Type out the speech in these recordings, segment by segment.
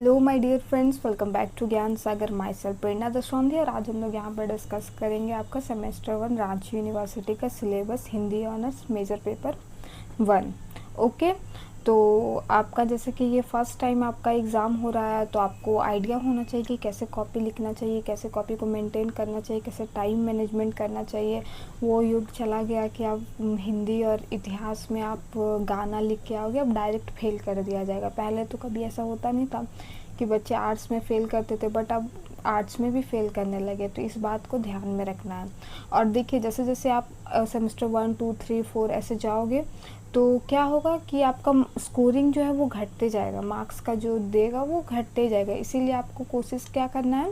Hello my dear friends, welcome back to Gyan Sagar. My self प्रेरणा दशौंधी और आज हम लोग यहाँ पर डिस्कस करेंगे आपका सेमेस्टर 1 रांची यूनिवर्सिटी का syllabus Hindi honours major paper 1। Okay, तो आपका जैसे कि ये फर्स्ट टाइम आपका एग्ज़ाम हो रहा है तो आपको आइडिया होना चाहिए कि कैसे कॉपी लिखना चाहिए, कैसे कॉपी को मेंटेन करना चाहिए, कैसे टाइम मैनेजमेंट करना चाहिए। वो युग चला गया कि आप हिंदी और इतिहास में आप गाना लिख के आओगे, अब डायरेक्ट फेल कर दिया जाएगा। पहले तो कभी ऐसा होता नहीं था कि बच्चे आर्ट्स में फ़ेल करते थे, बट अब आर्ट्स में भी फ़ेल करने लगे, तो इस बात को ध्यान में रखना है। और देखिए, जैसे जैसे आप सेमेस्टर 1, 2, 3, 4 ऐसे जाओगे तो क्या होगा कि आपका स्कोरिंग जो है वो घटते जाएगा, मार्क्स का जो देगा वो घटते जाएगा। इसीलिए आपको कोशिश क्या करना है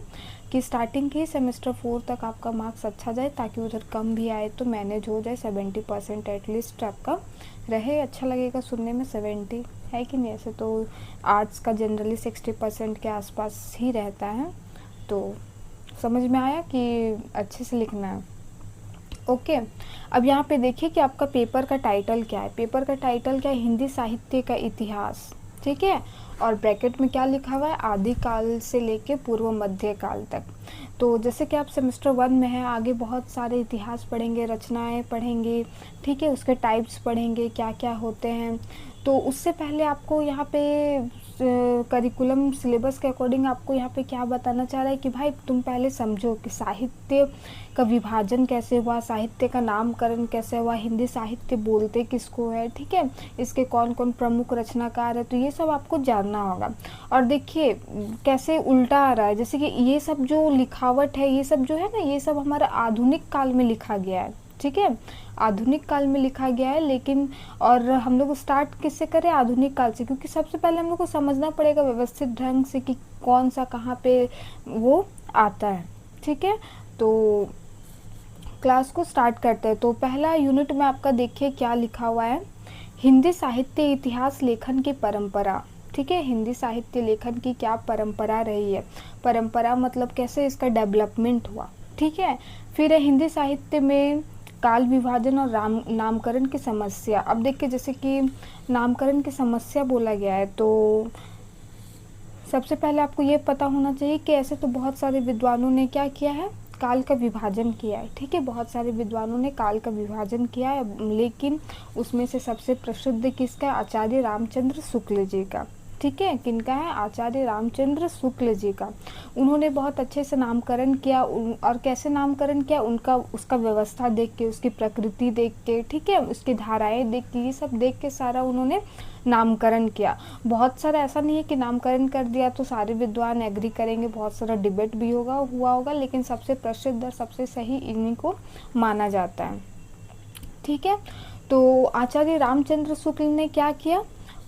कि स्टार्टिंग के ही सेमेस्टर 4 तक आपका मार्क्स अच्छा जाए, ताकि उधर कम भी आए तो मैनेज हो जाए। 70% एटलीस्ट आपका रहे। अच्छा लगेगा सुनने में 70 है कि नहीं? ऐसे तो आर्ट्स का जनरली 60% के आसपास ही रहता है। तो समझ में आया कि अच्छे से लिखना है। ओके, अब यहाँ पे देखिए कि आपका पेपर का टाइटल क्या है। पेपर का टाइटल क्या है? हिंदी साहित्य का इतिहास। ठीक है, और ब्रैकेट में क्या लिखा हुआ है? आदिकाल से लेके पूर्व मध्य काल तक। तो जैसे कि आप सेमेस्टर 1 में है, आगे बहुत सारे इतिहास पढ़ेंगे, रचनाएं पढ़ेंगे, ठीक है, उसके टाइप्स पढ़ेंगे, क्या क्या होते हैं। तो उससे पहले आपको यहाँ पे करिकुलम सिलेबस के अकॉर्डिंग आपको यहाँ पे क्या बताना चाह रहा है कि भाई तुम पहले समझो कि साहित्य का विभाजन कैसे हुआ, साहित्य का नामकरण कैसे हुआ, हिंदी साहित्य बोलते किसको है, ठीक है, इसके कौन कौन प्रमुख रचनाकार है, तो ये सब आपको जानना होगा। और देखिए कैसे उल्टा आ रहा है, जैसे कि ये सब जो लिखावट है, ये सब जो है ना, ये सब हमारा आधुनिक काल में लिखा गया है। ठीक है, आधुनिक काल में लिखा गया है, लेकिन और हम लोग स्टार्ट किससे करें? आधुनिक काल से, क्योंकि सबसे पहले हम लोग को समझना पड़ेगा व्यवस्थित ढंग से कि कौन सा कहाँ पे वो आता है। ठीक है, तो क्लास को स्टार्ट करते हैं। तो पहला यूनिट में आपका देखिए क्या लिखा हुआ है, हिंदी साहित्य इतिहास लेखन की परंपरा। ठीक है, हिंदी साहित्य लेखन की क्या परंपरा रही है, परंपरा मतलब कैसे इसका डेवलपमेंट हुआ। ठीक है, फिर है हिंदी साहित्य में काल विभाजन और नामकरण की समस्या। अब देखिए जैसे कि नामकरण की समस्या बोला गया है, तो सबसे पहले आपको ये पता होना चाहिए कि ऐसे तो बहुत सारे विद्वानों ने क्या किया है, काल का विभाजन किया है। ठीक है, बहुत सारे विद्वानों ने काल का विभाजन किया है, लेकिन उसमें से सबसे प्रसिद्ध किसका? आचार्य रामचंद्र शुक्ल जी का। ठीक है, किनका है? आचार्य रामचंद्र शुक्ल जी का। उन्होंने बहुत अच्छे से नामकरण किया, और कैसे नामकरण किया? उनका उसका व्यवस्था देख के, उसकी प्रकृति देख के, ठीक है, उसकी धाराएं देख के, ये सब देख के सारा उन्होंने नामकरण किया। बहुत सारा ऐसा नहीं है कि नामकरण कर दिया तो सारे विद्वान एग्री करेंगे, बहुत सारा डिबेट भी हुआ होगा, लेकिन सबसे प्रसिद्ध और सबसे सही इन्हीं को माना जाता है। ठीक है, तो आचार्य रामचंद्र शुक्ल ने क्या किया?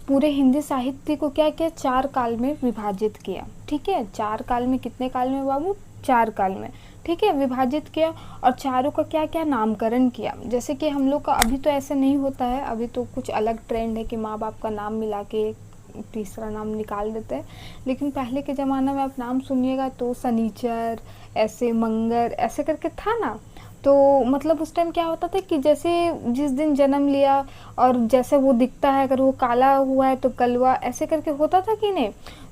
पूरे हिंदी साहित्य को क्या किया? 4 काल में विभाजित किया। ठीक है, 4 काल में, कितने काल में बाबू? 4 काल में। ठीक है, विभाजित किया, और चारों का क्या क्या नामकरण किया। जैसे कि हम लोग का अभी तो ऐसे नहीं होता है, अभी तो कुछ अलग ट्रेंड है कि माँ बाप का नाम मिला के तीसरा नाम निकाल देते हैं, लेकिन पहले के ज़माना में आप नाम सुनिएगा तो शनिचर, ऐसे मंगर, ऐसे करके था ना। तो मतलब उस टाइम क्या होता था कि जैसे जिस दिन जन्म लिया और जैसे वो दिखता है, अगर वो काला हुआ है तो कलवा, ऐसे करके होता था कि नहीं।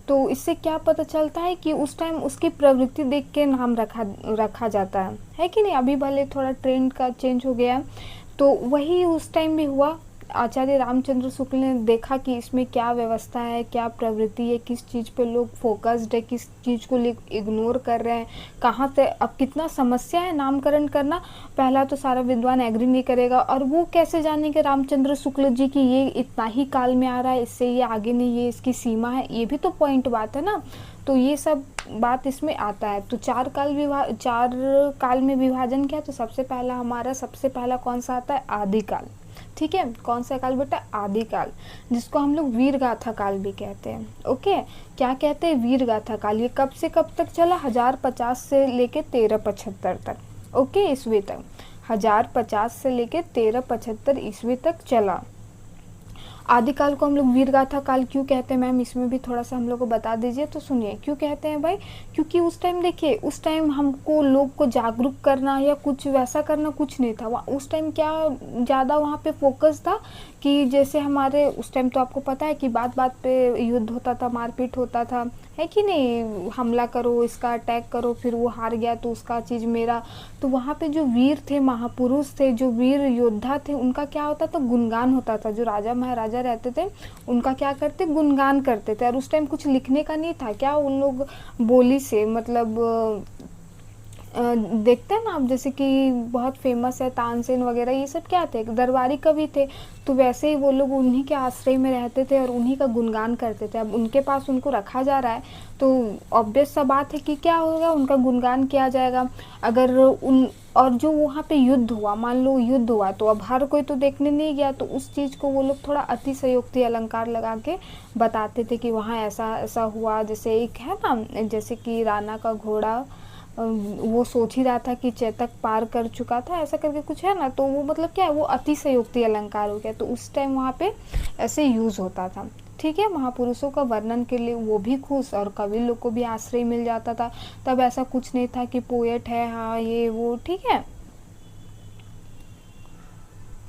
तो इससे क्या पता चलता है कि उस टाइम उसकी प्रवृत्ति देख के नाम रखा जाता है कि नहीं। अभी भले थोड़ा ट्रेंड का चेंज हो गया, तो वही उस टाइम भी हुआ। आचार्य रामचंद्र शुक्ल ने देखा कि इसमें क्या व्यवस्था है, क्या प्रवृत्ति है, किस चीज़ पे लोग फोकस्ड है, किस चीज़ को इग्नोर कर रहे हैं, कहाँ से अब कितना समस्या है नामकरण करना। पहला तो सारा विद्वान एग्री नहीं करेगा, और वो कैसे जानेंगे रामचंद्र शुक्ल जी की ये इतना ही काल में आ रहा है, इससे ये आगे नहीं, ये इसकी सीमा है, ये भी तो पॉइंट बात है ना। तो ये सब बात इसमें आता है। तो 4 काल में विभाजन किया, तो सबसे पहला कौन सा आता है? आदिकाल। ठीक है, कौन सा काल बेटा? आदिकाल, जिसको हम लोग वीर गाथा काल भी कहते हैं। ओके, क्या कहते हैं? वीर गाथा काल। ये कब से कब तक चला? 1050 से लेके 1375 तक। ओके, ईस्वी तक 1050 से लेके 1375 ईस्वी तक चला। आदिकाल को हम लोग वीरगाथा काल क्यों कहते हैं मैम? इसमें भी थोड़ा सा हम लोग को बता दीजिए। तो सुनिए क्यों कहते हैं भाई, क्योंकि उस टाइम देखिए, उस टाइम हमको लोग को जागरूक करना या कुछ वैसा करना कुछ नहीं था। उस टाइम क्या ज़्यादा वहाँ पे फोकस था कि जैसे हमारे उस टाइम तो आपको पता है कि बात बात पे युद्ध होता था, मारपीट होता था, है कि नहीं, हमला करो, इसका अटैक करो, फिर वो हार गया तो उसका चीज़ मेरा। तो वहाँ पे जो वीर थे, महापुरुष थे, जो वीर योद्धा थे, उनका क्या होता था, गुणगान होता था। जो राजा महाराजा रहते थे उनका क्या करते, गुणगान करते थे। और उस टाइम कुछ लिखने का नहीं था क्या, उन लोग बोली से मतलब देखते हैं ना आप, जैसे कि बहुत फेमस है तानसेन वगैरह, ये सब क्या थे, दरबारी कवि थे। तो वैसे ही वो लोग उन्हीं के आश्रय में रहते थे और उन्हीं का गुणगान करते थे। अब उनके पास उनको रखा जा रहा है तो ऑब्वियस सा बात है कि क्या होगा, उनका गुणगान किया जाएगा। अगर उन और जो वहाँ पे युद्ध हुआ, मान लो युद्ध हुआ, तो अब हर कोई तो देखने नहीं गया, तो उस चीज़ को वो लोग थोड़ा अतिशयोक्ति अलंकार लगा के बताते थे कि वहाँ ऐसा ऐसा हुआ। जैसे एक है ना, जैसे कि राणा का घोड़ा वो सोच ही रहा था कि चेतक पार कर चुका था, ऐसा करके कुछ है ना। तो वो मतलब क्या है, वो अतिशयोक्ति अलंकार हो गया। तो उस टाइम वहाँ पे ऐसे यूज़ होता था। ठीक है, महापुरुषों का वर्णन के लिए वो भी खुश और कवि लोग को भी आश्रय मिल जाता था। तब ऐसा कुछ नहीं था कि पोएट है, हाँ ये वो, ठीक है।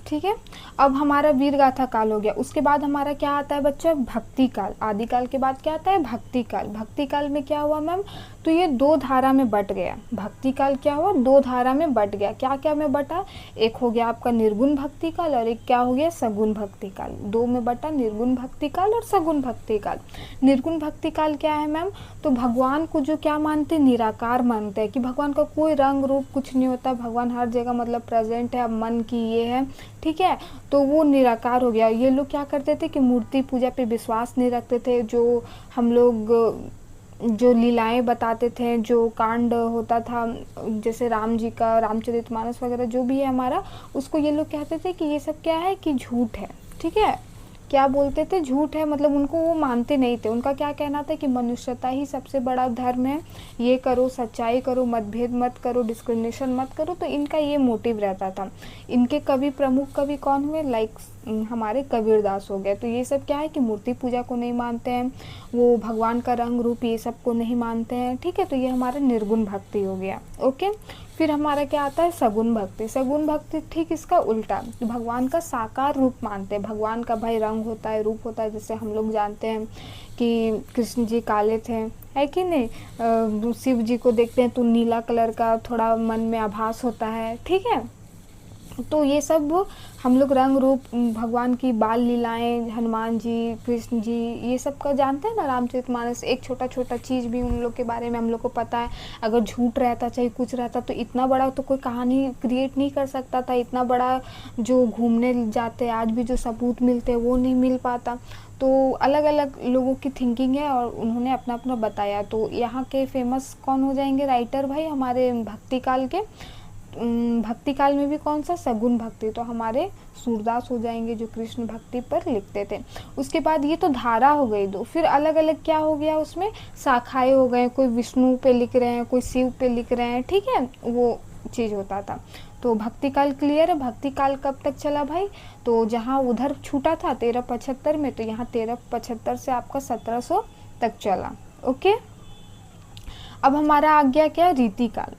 ठीक है, अब हमारा वीर गाथा काल हो गया। उसके बाद हमारा क्या आता है बच्चा, भक्ति काल। आदिकाल के बाद क्या आता है, भक्ति काल। भक्ति काल में क्या हुआ मैम, तो ये दो धारा में बट गया। भक्ति काल क्या हुआ, दो धारा में बट गया। क्या क्या में बटा, एक हो गया आपका निर्गुण भक्ति काल और एक क्या हो गया, सगुण भक्ति काल। दो में बटा, निर्गुण भक्ति काल और सगुण भक्ति काल। निर्गुण भक्ति काल क्या है मैम, तो भगवान को जो क्या मानते, निराकार मानते हैं, कि भगवान का कोई रंग रूप कुछ नहीं होता, भगवान हर जगह मतलब प्रेजेंट है, अब मन की ये है, ठीक है। तो वो निराकार हो गया। ये लोग क्या करते थे कि मूर्ति पूजा पे विश्वास नहीं रखते थे। जो हम लोग जो लीलाएं बताते थे, जो कांड होता था, जैसे राम जी का रामचरितमानस वगैरह जो भी है हमारा, उसको ये लोग कहते थे कि ये सब क्या है, कि झूठ है। ठीक है, क्या बोलते थे, झूठ है, मतलब उनको वो मानते नहीं थे। उनका क्या कहना था कि मनुष्यता ही सबसे बड़ा धर्म है, ये करो, सच्चाई करो, मतभेद मत करो, डिस्क्रिमिनेशन मत करो। तो इनका ये मोटिव रहता था। इनके कवि, प्रमुख कवि कौन हुए, लाइक हमारे कबीरदास हो गए। तो ये सब क्या है कि मूर्ति पूजा को नहीं मानते हैं, वो भगवान का रंग रूप ये सब को नहीं मानते हैं। ठीक है, तो ये हमारा निर्गुण भक्ति हो गया। ओके, फिर हमारा क्या आता है, सगुण भक्ति। सगुण भक्ति ठीक इसका उल्टा, भगवान का साकार रूप मानते हैं। भगवान का भाई रंग होता है, रूप होता है। जैसे हम लोग जानते हैं कि कृष्ण जी काले थे, है कि नहीं, शिव जी को देखते हैं तो नीला कलर का थोड़ा मन में आभास होता है। ठीक है, तो ये सब हम लोग रंग रूप, भगवान की बाल लीलाएं, हनुमान जी, कृष्ण जी, ये सब का जानते हैं ना। रामचरितमानस, एक छोटा छोटा चीज़ भी उन लोग के बारे में हम लोग को पता है। अगर झूठ रहता, चाहे कुछ रहता, तो इतना बड़ा तो कोई कहानी क्रिएट नहीं कर सकता था। इतना बड़ा जो घूमने जाते आज भी जो सबूत मिलते हैं वो नहीं मिल पाता। तो अलग अलग लोगों की थिंकिंग है और उन्होंने अपना अपना बताया। तो यहाँ के फेमस कौन हो जाएंगे राइटर भाई, हमारे भक्ति काल के। भक्ति काल में भी कौन सा, सगुण भक्ति। तो हमारे सूरदास हो जाएंगे जो कृष्ण भक्ति पर लिखते थे। उसके बाद ये तो धारा हो गई दो, फिर अलग अलग क्या हो गया, उसमें शाखाएं हो गए। कोई विष्णु पे लिख रहे हैं, कोई शिव पे लिख रहे हैं, ठीक है, वो चीज़ होता था। तो भक्ति काल क्लियर है। भक्ति काल कब तक चला भाई, तो जहाँ उधर छूटा था 1375 में, तो यहाँ 1375 से आपका 1700 तक चला। ओके, अब हमारा आ गया क्या, रीति काल।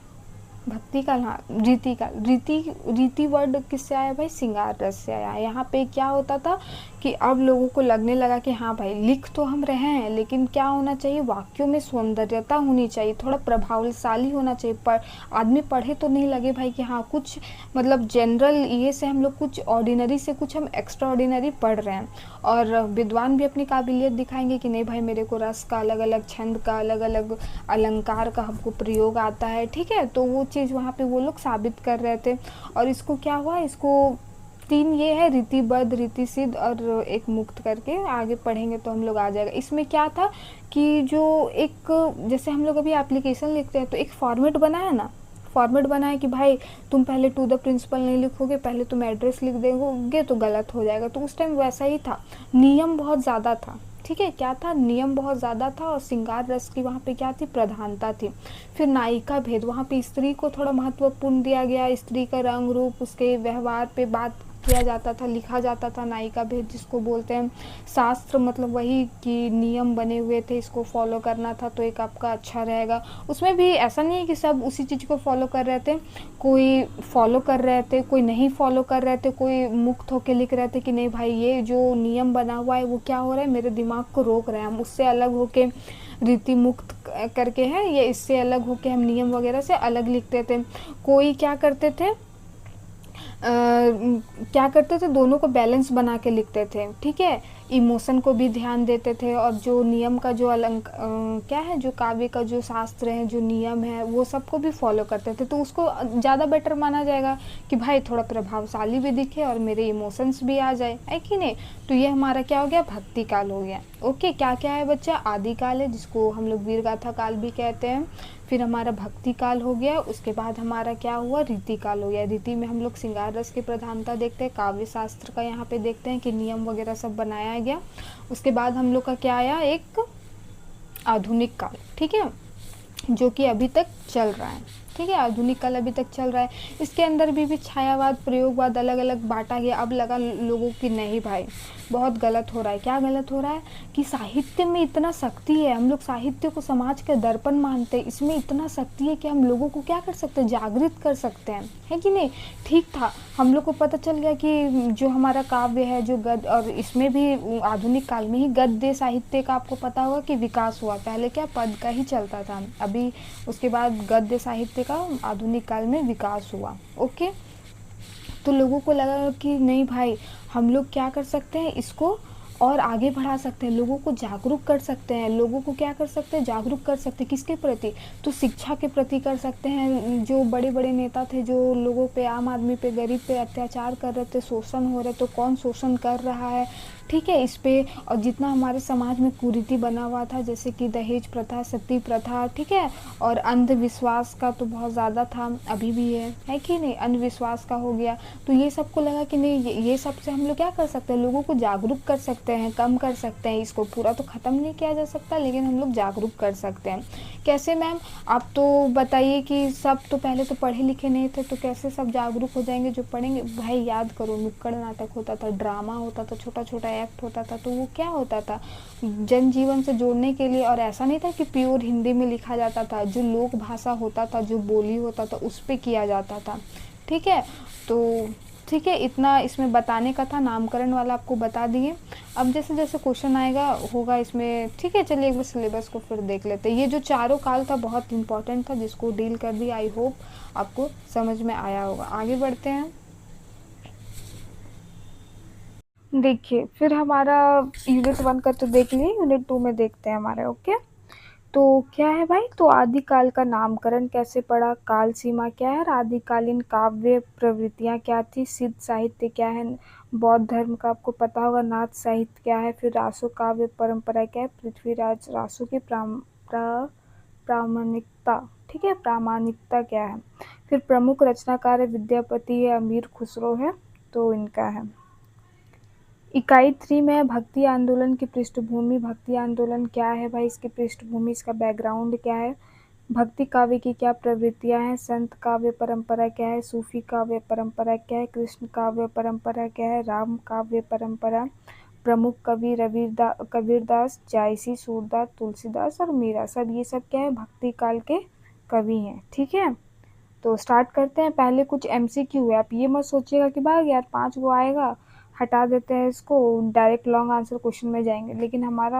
भक्ति काल, हाँ रीति काल। रीति वर्ड किससे आया भाई, श्रृंगार रस से आया। यहाँ पे क्या होता था कि अब लोगों को लगने लगा कि हाँ भाई लिख तो हम रहे हैं, लेकिन क्या होना चाहिए, वाक्यों में सौंदर्यता होनी चाहिए, थोड़ा प्रभावशाली होना चाहिए। पर आदमी पढ़े तो नहीं लगे भाई कि हाँ कुछ मतलब जनरल ये से हम लोग कुछ ऑर्डिनरी से कुछ हम एक्स्ट्रा ऑर्डिनरी पढ़ रहे हैं। और विद्वान भी अपनी काबिलियत दिखाएंगे कि नहीं भाई मेरे को रस का अलग अलग, छंद का अलग अलग, अलंकार का हमको प्रयोग आता है। ठीक है, तो वो चीज़ वहाँ पे वो लोग साबित कर रहे थे। और इसको क्या हुआ, इसको तीन ये है, रीतिबद्ध, रीति सिद्ध और एक मुक्त करके आगे पढ़ेंगे तो हम लोग आ जाएगा। इसमें क्या था कि जो एक, जैसे हम लोग अभी एप्लीकेशन लिखते हैं तो एक फॉर्मेट बना है ना, फॉर्मेट बना है कि भाई तुम पहले टू द प्रिंसिपल नहीं लिखोगे, पहले तुम एड्रेस लिख दोगे तो गलत हो जाएगा। तो उस टाइम वैसा ही था, नियम बहुत ज़्यादा था। ठीक है, क्या था, नियम बहुत ज़्यादा था और श्रृंगार रस की वहाँ पे क्या थी, प्रधानता थी। फिर नायिका भेद, वहाँ पे स्त्री को थोड़ा महत्वपूर्ण दिया गया। स्त्री का रंग रूप, उसके व्यवहार पे बात किया जाता था, लिखा जाता था। नायिका भेद जिसको बोलते हैं, शास्त्र मतलब वही कि नियम बने हुए थे, इसको फॉलो करना था तो एक आपका अच्छा रहेगा। उसमें भी ऐसा नहीं है कि सब उसी चीज़ को फॉलो कर रहे थे, कोई फॉलो कर रहे थे, कोई नहीं फॉलो कर रहे थे, कोई मुक्त होके लिख रहे थे कि नहीं भाई ये जो नियम बना हुआ है वो क्या हो रहा है, मेरे दिमाग को रोक रहे हैं, हम उससे अलग होके रीति मुक्त करके है, ये इससे अलग होके हम नियम वगैरह से अलग लिखते थे। कोई क्या करते थे, क्या करते थे, दोनों को बैलेंस बना के लिखते थे, ठीक है। इमोशन को भी ध्यान देते थे और जो नियम का जो क्या है, जो काव्य का जो शास्त्र है, जो नियम है, वो सबको भी फॉलो करते थे। तो उसको ज़्यादा बेटर माना जाएगा कि भाई थोड़ा प्रभावशाली भी दिखे और मेरे इमोशंस भी आ जाए, है कि नहीं। तो ये हमारा क्या हो गया, भक्ति काल हो गया। ओके, क्या क्या है बच्चा, आदि काल है जिसको हम लोग वीर गाथा काल भी कहते हैं। फिर हमारा भक्ति काल हो गया, उसके बाद हमारा क्या हुआ, रीति काल हो गया। रीति में हम लोग श्रृंगार रस की प्रधानता देखते हैं, काव्य शास्त्र का यहाँ पे देखते हैं कि नियम वगैरह सब बनाया गया। उसके बाद हम लोग का क्या आया, एक आधुनिक काल, ठीक है, जो कि अभी तक चल रहा है, ठीक है। आधुनिक काल अभी तक चल रहा है। इसके अंदर भी छायावाद, प्रयोगवाद अलग अलग बांटा गया। अब लगा लोगों की नहीं भाई, बहुत गलत हो रहा है। क्या गलत हो रहा है कि साहित्य में इतना शक्ति है, हम लोग साहित्य को समाज का दर्पण मानते हैं, इसमें इतना शक्ति है कि हम लोगों को क्या कर सकते हैं, जागृत कर सकते हैं, है कि नहीं। ठीक था, हम लोग को पता चल गया कि जो हमारा काव्य है, जो गद्य, और इसमें भी आधुनिक काल में ही गद्य साहित्य का आपको पता होगा कि विकास हुआ। पहले क्या पद का ही चलता था, अभी उसके बाद गद्य साहित्य का आधुनिक काल में विकास हुआ। ओके, तो लोगों को लगा कि नहीं भाई, हम लोग क्या कर सकते हैं, इसको और आगे बढ़ा सकते हैं, लोगों को जागरूक कर सकते हैं। लोगों को क्या कर सकते हैं, जागरूक कर सकते हैं। किसके प्रति, तो शिक्षा के प्रति कर सकते हैं। जो बड़े बड़े नेता थे, जो लोगों पे, आम आदमी पे, गरीब पे अत्याचार कर रहे थे, शोषण हो रहे, तो कौन शोषण कर रहा है, ठीक है, इस पे। और जितना हमारे समाज में कुरीति बना हुआ था, जैसे कि दहेज प्रथा, सती प्रथा, ठीक है, और अंधविश्वास का तो बहुत ज़्यादा था, अभी भी है कि नहीं, अंधविश्वास का हो गया। तो ये सबको लगा कि नहीं, ये सब से हम लोग क्या कर सकते हैं, लोगों को जागरूक कर सकते हैं, कम कर सकते हैं। इसको पूरा तो ख़त्म नहीं किया जा सकता, लेकिन हम लोग जागरूक कर सकते हैं। कैसे मैम, आप तो बताइए कि सब तो पहले तो पढ़े लिखे नहीं थे, तो कैसे सब जागरूक हो जाएंगे जो पढ़ेंगे। भाई याद करो, नुक्कड़ नाटक होता था, ड्रामा होता था, छोटा छोटा एक्ट होता था, तो वो क्या होता था, जनजीवन से जोड़ने के लिए। और ऐसा नहीं था कि प्योर हिंदी में लिखा जाता था, जो लोक भाषा होता था, जो बोली होता था, उस पर किया जाता था, ठीक है। तो ठीक है, इतना इसमें बताने का था, नामकरण वाला आपको बता दिए। अब जैसे जैसे क्वेश्चन आएगा होगा इसमें, ठीक है। चलिए एक बार सिलेबस को फिर देख लेते हैं। ये जो चारों काल था बहुत इंपॉर्टेंट था, जिसको डील कर दिया। आई होप आपको समझ में आया होगा। आगे बढ़ते हैं। देखिए, फिर हमारा यूनिट 1 का तो देख लिए, यूनिट 2 में देखते हैं हमारे। ओके, तो क्या है भाई, तो आदिकाल का नामकरण कैसे पड़ा, काल सीमा क्या है, आदिकालीन काव्य प्रवृत्तियाँ क्या थी, सिद्ध साहित्य क्या है, बौद्ध धर्म का आपको पता होगा, नाथ साहित्य क्या है, फिर रासो काव्य परंपरा क्या है, पृथ्वीराज रासो की प्रामाणिकता, ठीक है, प्रामाणिकता क्या है, फिर प्रमुख रचनाकार विद्यापति है, अमीर खुसरो है, तो इनका है। इकाई 3 में भक्ति आंदोलन की पृष्ठभूमि। भक्ति आंदोलन क्या है भाई, इसकी पृष्ठभूमि, इसका बैकग्राउंड क्या है, भक्ति काव्य की क्या प्रवृत्तियां हैं, संत काव्य परंपरा क्या है, सूफी काव्य परंपरा क्या है, कृष्ण काव्य परंपरा क्या है, राम काव्य परंपरा, प्रमुख कवि कबीरदास, जायसी, सूरदास, तुलसीदास और मीरा, सब ये सब क्या है, भक्ति काल के कवि हैं, ठीक है। तो स्टार्ट करते हैं। पहले कुछ एमसीक्यू है, आप ये मत सोचिएगा कि भाई यार 5 गो आएगा, हटा देते हैं इसको, डायरेक्ट लॉन्ग आंसर क्वेश्चन में जाएंगे। लेकिन हमारा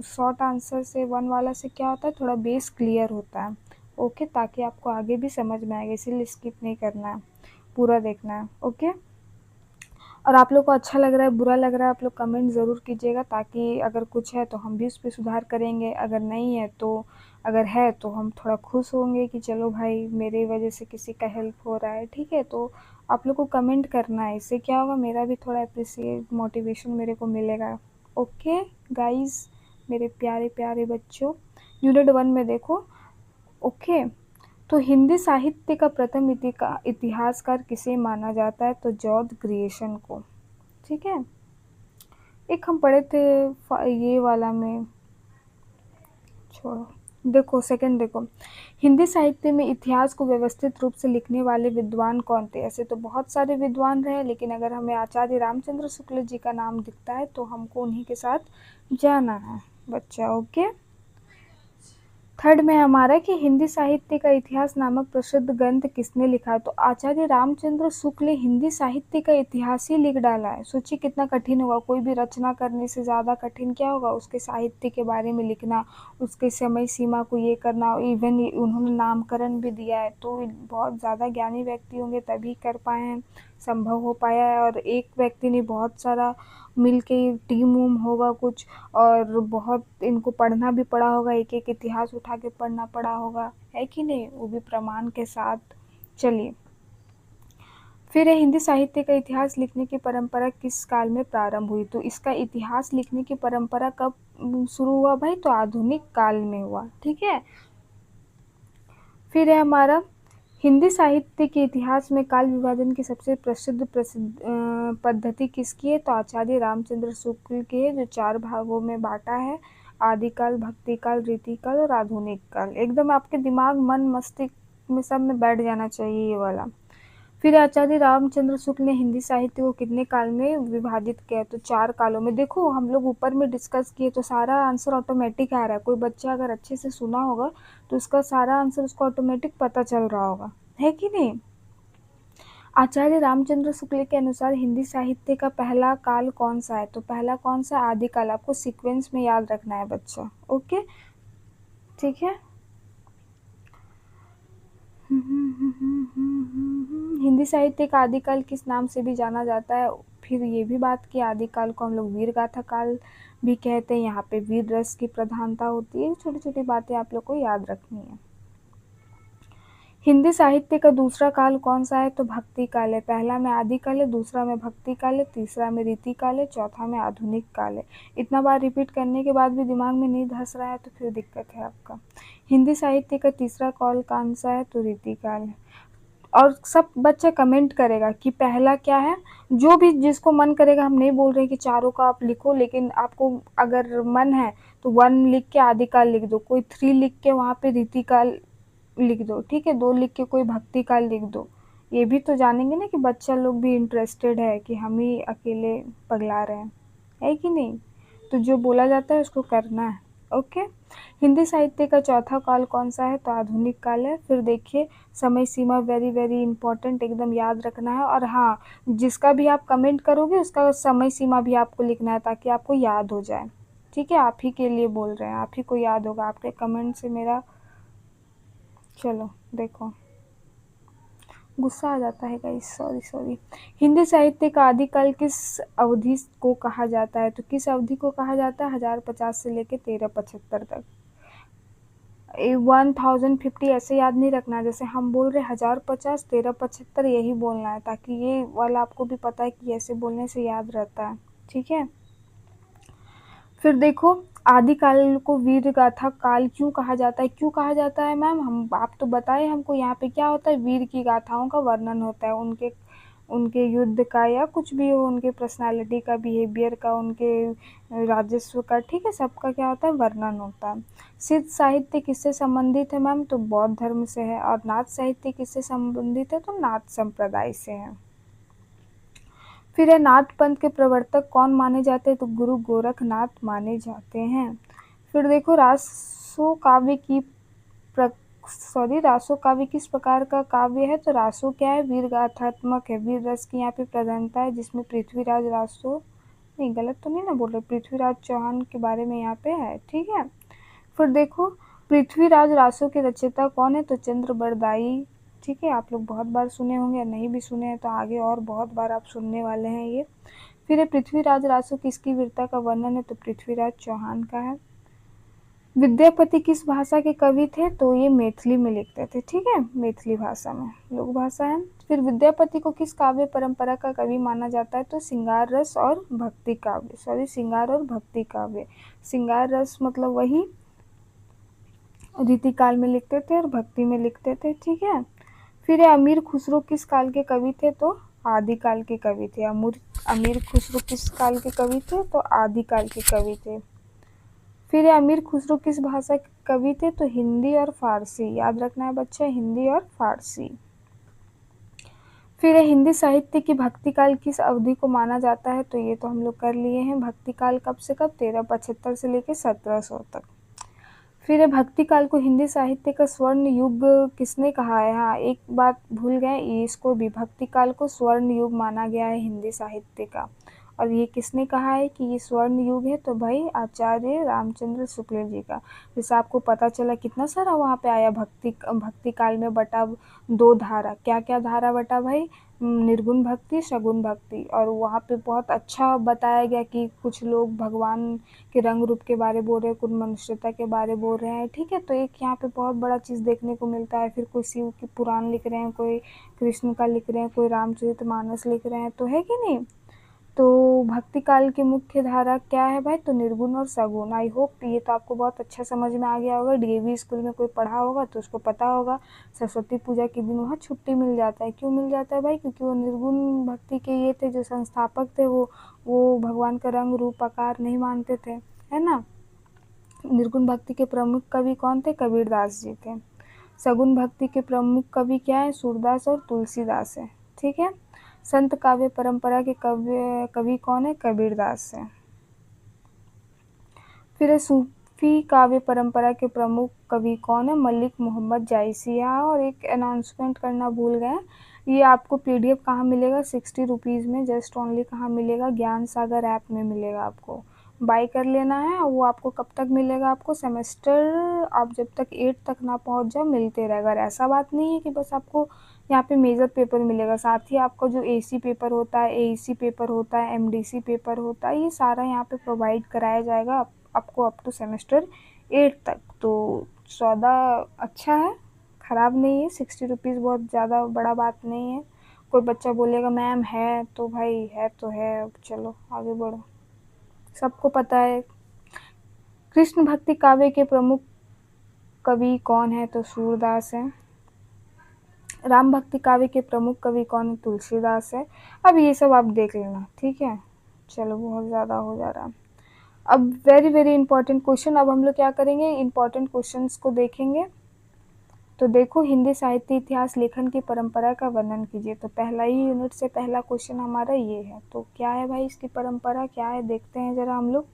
शॉर्ट आंसर से 1 वाला से क्या होता है, थोड़ा बेस क्लियर होता है। ओके, ताकि आपको आगे भी समझ में आएगा, इसीलिए स्किप नहीं करना है, पूरा देखना है। ओके, और आप लोग को अच्छा लग रहा है, बुरा लग रहा है, आप लोग कमेंट ज़रूर कीजिएगा, ताकि अगर कुछ है तो हम भी उस पर सुधार करेंगे, अगर नहीं है तो, अगर है तो हम थोड़ा खुश होंगे कि चलो भाई मेरे वजह से किसी का हेल्प हो रहा है, ठीक है। तो आप लोग को कमेंट करना है, इससे क्या होगा, मेरा भी थोड़ा अप्रिसिएट मोटिवेशन मेरे को मिलेगा। ओके गाइज, मेरे प्यारे प्यारे बच्चों, यूनिट 1 में देखो। ओके, तो हिंदी साहित्य का प्रथम इतिहासकार किसे माना जाता है, तो जॉर्ज ग्रियर्सन को, ठीक है। एक हम पढ़े थे ये वाला में, छोड़ो, देखो सेकंड देखो, हिंदी साहित्य में इतिहास को व्यवस्थित रूप से लिखने वाले विद्वान कौन थे। ऐसे तो बहुत सारे विद्वान रहे, लेकिन अगर हमें आचार्य रामचंद्र शुक्ल जी का नाम दिखता है तो हमको उन्हीं के साथ जाना है बच्चा। ओके, थर्ड में हमारा कि हिंदी साहित्य का इतिहास नामक प्रसिद्ध ग्रंथ किसने लिखा है? तो आचार्य रामचंद्र शुक्ल ने हिंदी साहित्य का इतिहास ही लिख डाला है। सोचिए कितना कठिन होगा, कोई भी रचना करने से ज़्यादा कठिन क्या होगा, उसके साहित्य के बारे में लिखना, उसके समय सीमा को ये करना, इवन उन्होंने नामकरण भी दिया है। तो बहुत ज़्यादा ज्ञानी व्यक्ति होंगे तभी कर पाए हैं, संभव हो पाया है। और एक व्यक्ति ने बहुत सारा मिल के टीम वूम होगा कुछ, और बहुत इनको पढ़ना भी पड़ा होगा, एक एक इतिहास उठा के पढ़ना पड़ा होगा, है कि नहीं, वो भी प्रमाण के साथ। चलिए फिर हिंदी साहित्य का इतिहास लिखने की परंपरा किस काल में प्रारंभ हुई? तो इसका इतिहास लिखने की परंपरा कब शुरू हुआ भाई? तो आधुनिक काल में हुआ। ठीक है, फिर है हमारा हिंदी साहित्य के इतिहास में काल विभाजन की सबसे प्रसिद्ध पद्धति किसकी है? तो आचार्य रामचंद्र शुक्ल की है, जो 4 भागों में बांटा है, आदिकाल, भक्तिकाल, रीतिकाल और आधुनिक काल। एकदम आपके दिमाग, मन, मस्तिष्क में सब में बैठ जाना चाहिए ये वाला। फिर आचार्य रामचंद्र शुक्ल ने हिंदी साहित्य को कितने काल में विभाजित किया? तो 4 कालों में। देखो हम लोग ऊपर में डिस्कस किए तो सारा आंसर ऑटोमेटिक आ रहा है। कोई बच्चा अगर अच्छे से सुना होगा तो उसका सारा आंसर उसको ऑटोमेटिक पता चल रहा होगा, है कि नहीं। आचार्य रामचंद्र शुक्ल के अनुसार हिंदी साहित्य का पहला काल कौन सा है? तो पहला कौन सा? आदिकाल। आपको सीक्वेंस में याद रखना है बच्चा, ओके, ठीक है। हिंदी साहित्य का आदिकाल किस नाम से भी जाना जाता है? फिर ये भी बात कि आदिकाल को हम लोग वीर गाथा काल भी कहते हैं। यहाँ पे वीर रस की प्रधानता होती है। छोटी छोटी बातें आप लोग को याद रखनी है। हिंदी साहित्य का दूसरा काल कौन सा है? तो भक्ति काल है। पहला में आदिकाल है, दूसरा में भक्ति काल है, तीसरा में रीति काल है, चौथा में आधुनिक काल है। इतना बार रिपीट करने के बाद भी दिमाग में नहीं धंस रहा है तो फिर दिक्कत है आपका। हिंदी साहित्य का तीसरा काल कौन सा है? तो रीति काल है। और सब बच्चे कमेंट करेगा कि पहला क्या है, जो भी जिसको मन करेगा। हम नहीं बोल रहे कि चारों का आप लिखो, लेकिन आपको अगर मन है तो 1 लिख के आदिकाल लिख दो, कोई 3 लिख के वहाँ पे रीतिकाल लिख दो, ठीक है, 2 लिख के कोई भक्ति काल लिख दो। ये भी तो जानेंगे ना कि बच्चा लोग भी इंटरेस्टेड है कि हम ही अकेले पगला रहे हैं, है कि नहीं। तो जो बोला जाता है उसको करना है, ओके। हिंदी साहित्य का चौथा काल कौन सा है? तो आधुनिक काल है। फिर देखिए समय सीमा वेरी वेरी इंपॉर्टेंट, एकदम याद रखना है। और हाँ, जिसका भी आप कमेंट करोगे उसका समय सीमा भी आपको लिखना है ताकि आपको याद हो जाए, ठीक है। आप ही के लिए बोल रहे हैं, आप ही को याद होगा, आपके कमेंट से मेरा। चलो देखो, गुस्सा आ जाता है गाइस, सॉरी। हिंदी साहित्य का आदिकाल किस अवधि को कहा जाता है? तो किस अवधि को कहा जाता है? 1050 से लेके 1375 तक। 1050 ऐसे याद नहीं रखना, जैसे हम बोल रहे 1050, 1375 यही बोलना है, ताकि ये वाला आपको भी पता है कि ऐसे बोलने से याद रहता है, ठीक है। फिर देखो आदिकाल को वीर गाथा काल क्यों कहा जाता है? क्यों कहा जाता है मैम? हम आप तो बताए हमको। यहाँ पे क्या होता है? वीर की गाथाओं का वर्णन होता है, उनके उनके युद्ध का या कुछ भी हो, उनके पर्सनालिटी का, बिहेवियर का, उनके राजस्व का, ठीक है, सबका क्या होता है? वर्णन होता है। सिद्ध साहित्य किससे संबंधित है मैम? तो बौद्ध धर्म से है। और नाथ साहित्य किससे संबंधित है? तो नाथ संप्रदाय से है। फिर है नाथ पंथ के प्रवर्तक कौन माने जाते हैं? तो गुरु गोरखनाथ माने जाते हैं। फिर देखो रासो काव्य किस प्रकार का काव्य है? तो रासो क्या है? वीर गाथात्मक है। वीर रस की यहाँ पे प्रधानता है, जिसमें पृथ्वीराज रासो, नहीं गलत तो नहीं ना बोल रहे, पृथ्वीराज चौहान के बारे में यहाँ पे है, ठीक है। फिर देखो पृथ्वीराज रासो के रचयिता कौन है? तो चंद्र बरदाई, ठीक है। आप लोग बहुत बार सुने होंगे, नहीं भी सुने हैं तो आगे और बहुत बार आप सुनने वाले हैं ये। फिर पृथ्वीराज रासो किसकी वीरता का वर्णन है? तो पृथ्वीराज चौहान का है। विद्यापति किस भाषा के कवि थे? तो ये मैथिली में लिखते थे, ठीक है, मैथिली भाषा में, लोक भाषा है। फिर विद्यापति को किस काव्य परंपरा का कवि माना जाता है? तो श्रृंगार रस और भक्ति काव्य, श्रृंगार और भक्ति काव्य। श्रृंगार रस मतलब वही रीतिकाल में लिखते थे और भक्ति में लिखते थे, ठीक है। फिर अमीर खुसरो किस काल के कवि थे? तो आदिकाल के कवि थे। अमीर खुसरो किस काल के कवि थे? तो आदिकाल के कवि थे। फिर अमीर खुसरो किस भाषा के कवि थे? तो हिंदी और फारसी, याद रखना है बच्चा, हिंदी और फारसी। फिर हिंदी साहित्य की भक्ति काल किस अवधि को माना जाता है? तो ये तो हम लोग कर लिए हैं। भक्ति काल कब से कब? 1375 से लेकर 1700 तक। फिर भक्ति काल को हिंदी साहित्य का स्वर्ण युग किसने कहा है? हाँ, एक बात भूल गए, इसको भी भक्ति काल को स्वर्ण युग माना गया है हिंदी साहित्य का। और ये किसने कहा है कि ये स्वर्ण युग है? तो भाई आचार्य रामचंद्र शुक्ल जी का। जैसे आपको पता चला कितना सारा वहाँ पे आया भक्ति काल में बटा दो धारा। क्या क्या धारा बटा भाई? निर्गुण भक्ति, सगुण भक्ति। और वहाँ पे बहुत अच्छा बताया गया कि कुछ लोग भगवान के रंग रूप के बारे बोल रहे हैं, कुछ मनुष्यता के बारे बोल रहे हैं, ठीक है। तो एक यहाँ पे बहुत बड़ा चीज़ देखने को मिलता है। फिर कोई शिव की पुराण लिख रहे हैं, कोई कृष्ण का लिख रहे हैं, कोई रामचरितमानस लिख रहे हैं, तो है कि नहीं। तो भक्ति काल की मुख्य धारा क्या है भाई? तो निर्गुण और सगुण। आई होप ये तो आपको बहुत अच्छा समझ में आ गया होगा। डीएवी स्कूल में कोई पढ़ा होगा तो उसको पता होगा सरस्वती पूजा के दिन वहाँ छुट्टी मिल जाता है। क्यों मिल जाता है भाई? क्योंकि वो निर्गुण भक्ति के ये थे जो संस्थापक थे, वो भगवान का रंग रूप आकार नहीं मानते थे, है ना। निर्गुण भक्ति के प्रमुख कवि कौन थे? कबीरदास जी थे। सगुण भक्ति के प्रमुख कवि क्या है? सूरदास और तुलसीदास है, ठीक है। संत काव्य परंपरा के कवि कौन है? कबीरदास है। फिर सूफी काव्य परंपरा के प्रमुख कवि कौन है? मलिक मोहम्मद जायसिया। और एक अनाउंसमेंट करना भूल गए, ये आपको पीडीएफ कहाँ मिलेगा? 60 रुपीज़ में, जस्ट ओनली। कहाँ मिलेगा? ज्ञान सागर ऐप में मिलेगा। आपको बाय कर लेना है। और वो आपको कब तक मिलेगा? आपको सेमेस्टर आप जब तक 8 तक ना पहुंच जाओ मिलते रहेगा। और ऐसा बात नहीं है कि बस आपको यहाँ पे मेजर पेपर मिलेगा, साथ ही आपका जो एसी पेपर होता है, एईसी पेपर होता है, एमडीसी पेपर होता है, ये सारा यहाँ पे प्रोवाइड कराया जाएगा आपको अप टू सेमेस्टर 8 तक। तो सौदा अच्छा है, ख़राब नहीं है। 60 रुपीज़ बहुत ज़्यादा बड़ा बात नहीं है। कोई बच्चा बोलेगा मैम है, तो भाई है तो है, अब चलो आगे बढ़ो। सबको पता है। कृष्ण भक्ति काव्य के प्रमुख कवि कौन है? तो सूरदास है। राम भक्ति काव्य के प्रमुख कवि कौन है? तुलसीदास है। अब ये सब आप देख लेना, ठीक है। चलो बहुत ज़्यादा हो जा रहा है। अब वेरी वेरी इंपॉर्टेंट क्वेश्चन। अब हम लोग क्या करेंगे? इंपॉर्टेंट क्वेश्चंस को देखेंगे। तो देखो, हिंदी साहित्य इतिहास लेखन की परंपरा का वर्णन कीजिए। तो पहला ही यूनिट से पहला क्वेश्चन हमारा ये है। तो क्या है भाई इसकी परंपरा क्या है? देखते हैं जरा हम लोग।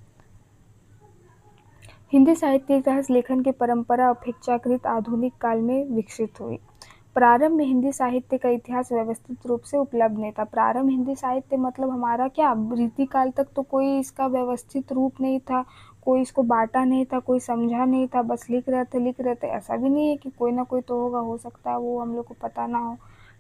हिंदी साहित्य इतिहास लेखन की परंपरा अपेक्षाकृत आधुनिक काल में विकसित हुई। प्रारंभ में हिंदी साहित्य का इतिहास व्यवस्थित रूप से उपलब्ध नहीं था। प्रारंभ हिंदी साहित्य मतलब हमारा क्या, रीतिकाल तक तो कोई इसका व्यवस्थित रूप नहीं था, कोई इसको बांटा नहीं था, कोई समझा नहीं था, बस लिख रहे थे। ऐसा भी नहीं है कि कोई ना कोई तो होगा, हो सकता है वो हम लोग को पता ना हो,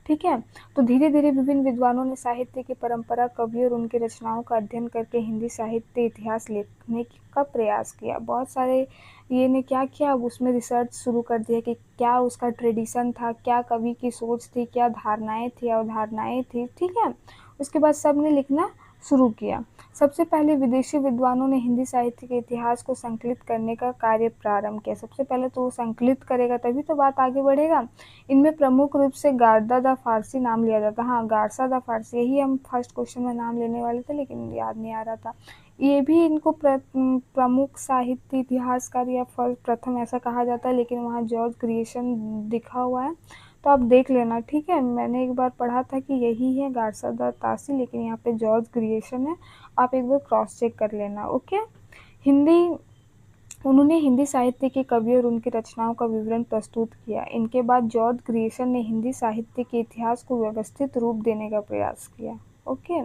ठीक है। तो धीरे धीरे विभिन्न विद्वानों ने साहित्य की परंपरा, कवियों और उनकी रचनाओं का अध्ययन करके हिंदी साहित्य इतिहास लिखने का प्रयास किया। बहुत सारे ये ने क्या किया, अब उसमें रिसर्च शुरू कर दिया कि क्या उसका ट्रेडिशन था, क्या कवि की सोच थी, क्या धारणाएं थी, अवधारणाएं थी, ठीक है। उसके बाद सब ने लिखना शुरू किया। सबसे पहले विदेशी विद्वानों ने हिंदी साहित्य के इतिहास को संकलित करने का कार्य प्रारंभ किया। सबसे पहले तो वो संकलित करेगा तभी तो बात आगे बढ़ेगा। इनमें प्रमुख रूप से गार्दा द फारसी नाम लिया जाता है। हाँ, गारसा द फारसी, यही हम फर्स्ट क्वेश्चन में नाम लेने वाले थे लेकिन याद नहीं आ रहा था। ये भी इनको प्रमुख साहित्य इतिहासकार या प्रथम ऐसा कहा जाता है, लेकिन वहाँ जॉर्ज ग्रियर्सन लिखा हुआ है, तो आप देख लेना, ठीक है। मैंने एक बार पढ़ा था कि यही है गारसा द तासी, लेकिन यहाँ पे जॉर्ज ग्रियर्सन है। आप एक बार क्रॉस चेक कर लेना, ओके। उन्होंने हिंदी साहित्य के कवियों और उनकी रचनाओं का विवरण प्रस्तुत किया। इनके बाद जॉर्ज ग्रियर्सन ने हिंदी साहित्य के इतिहास को व्यवस्थित रूप देने का प्रयास किया, ओके।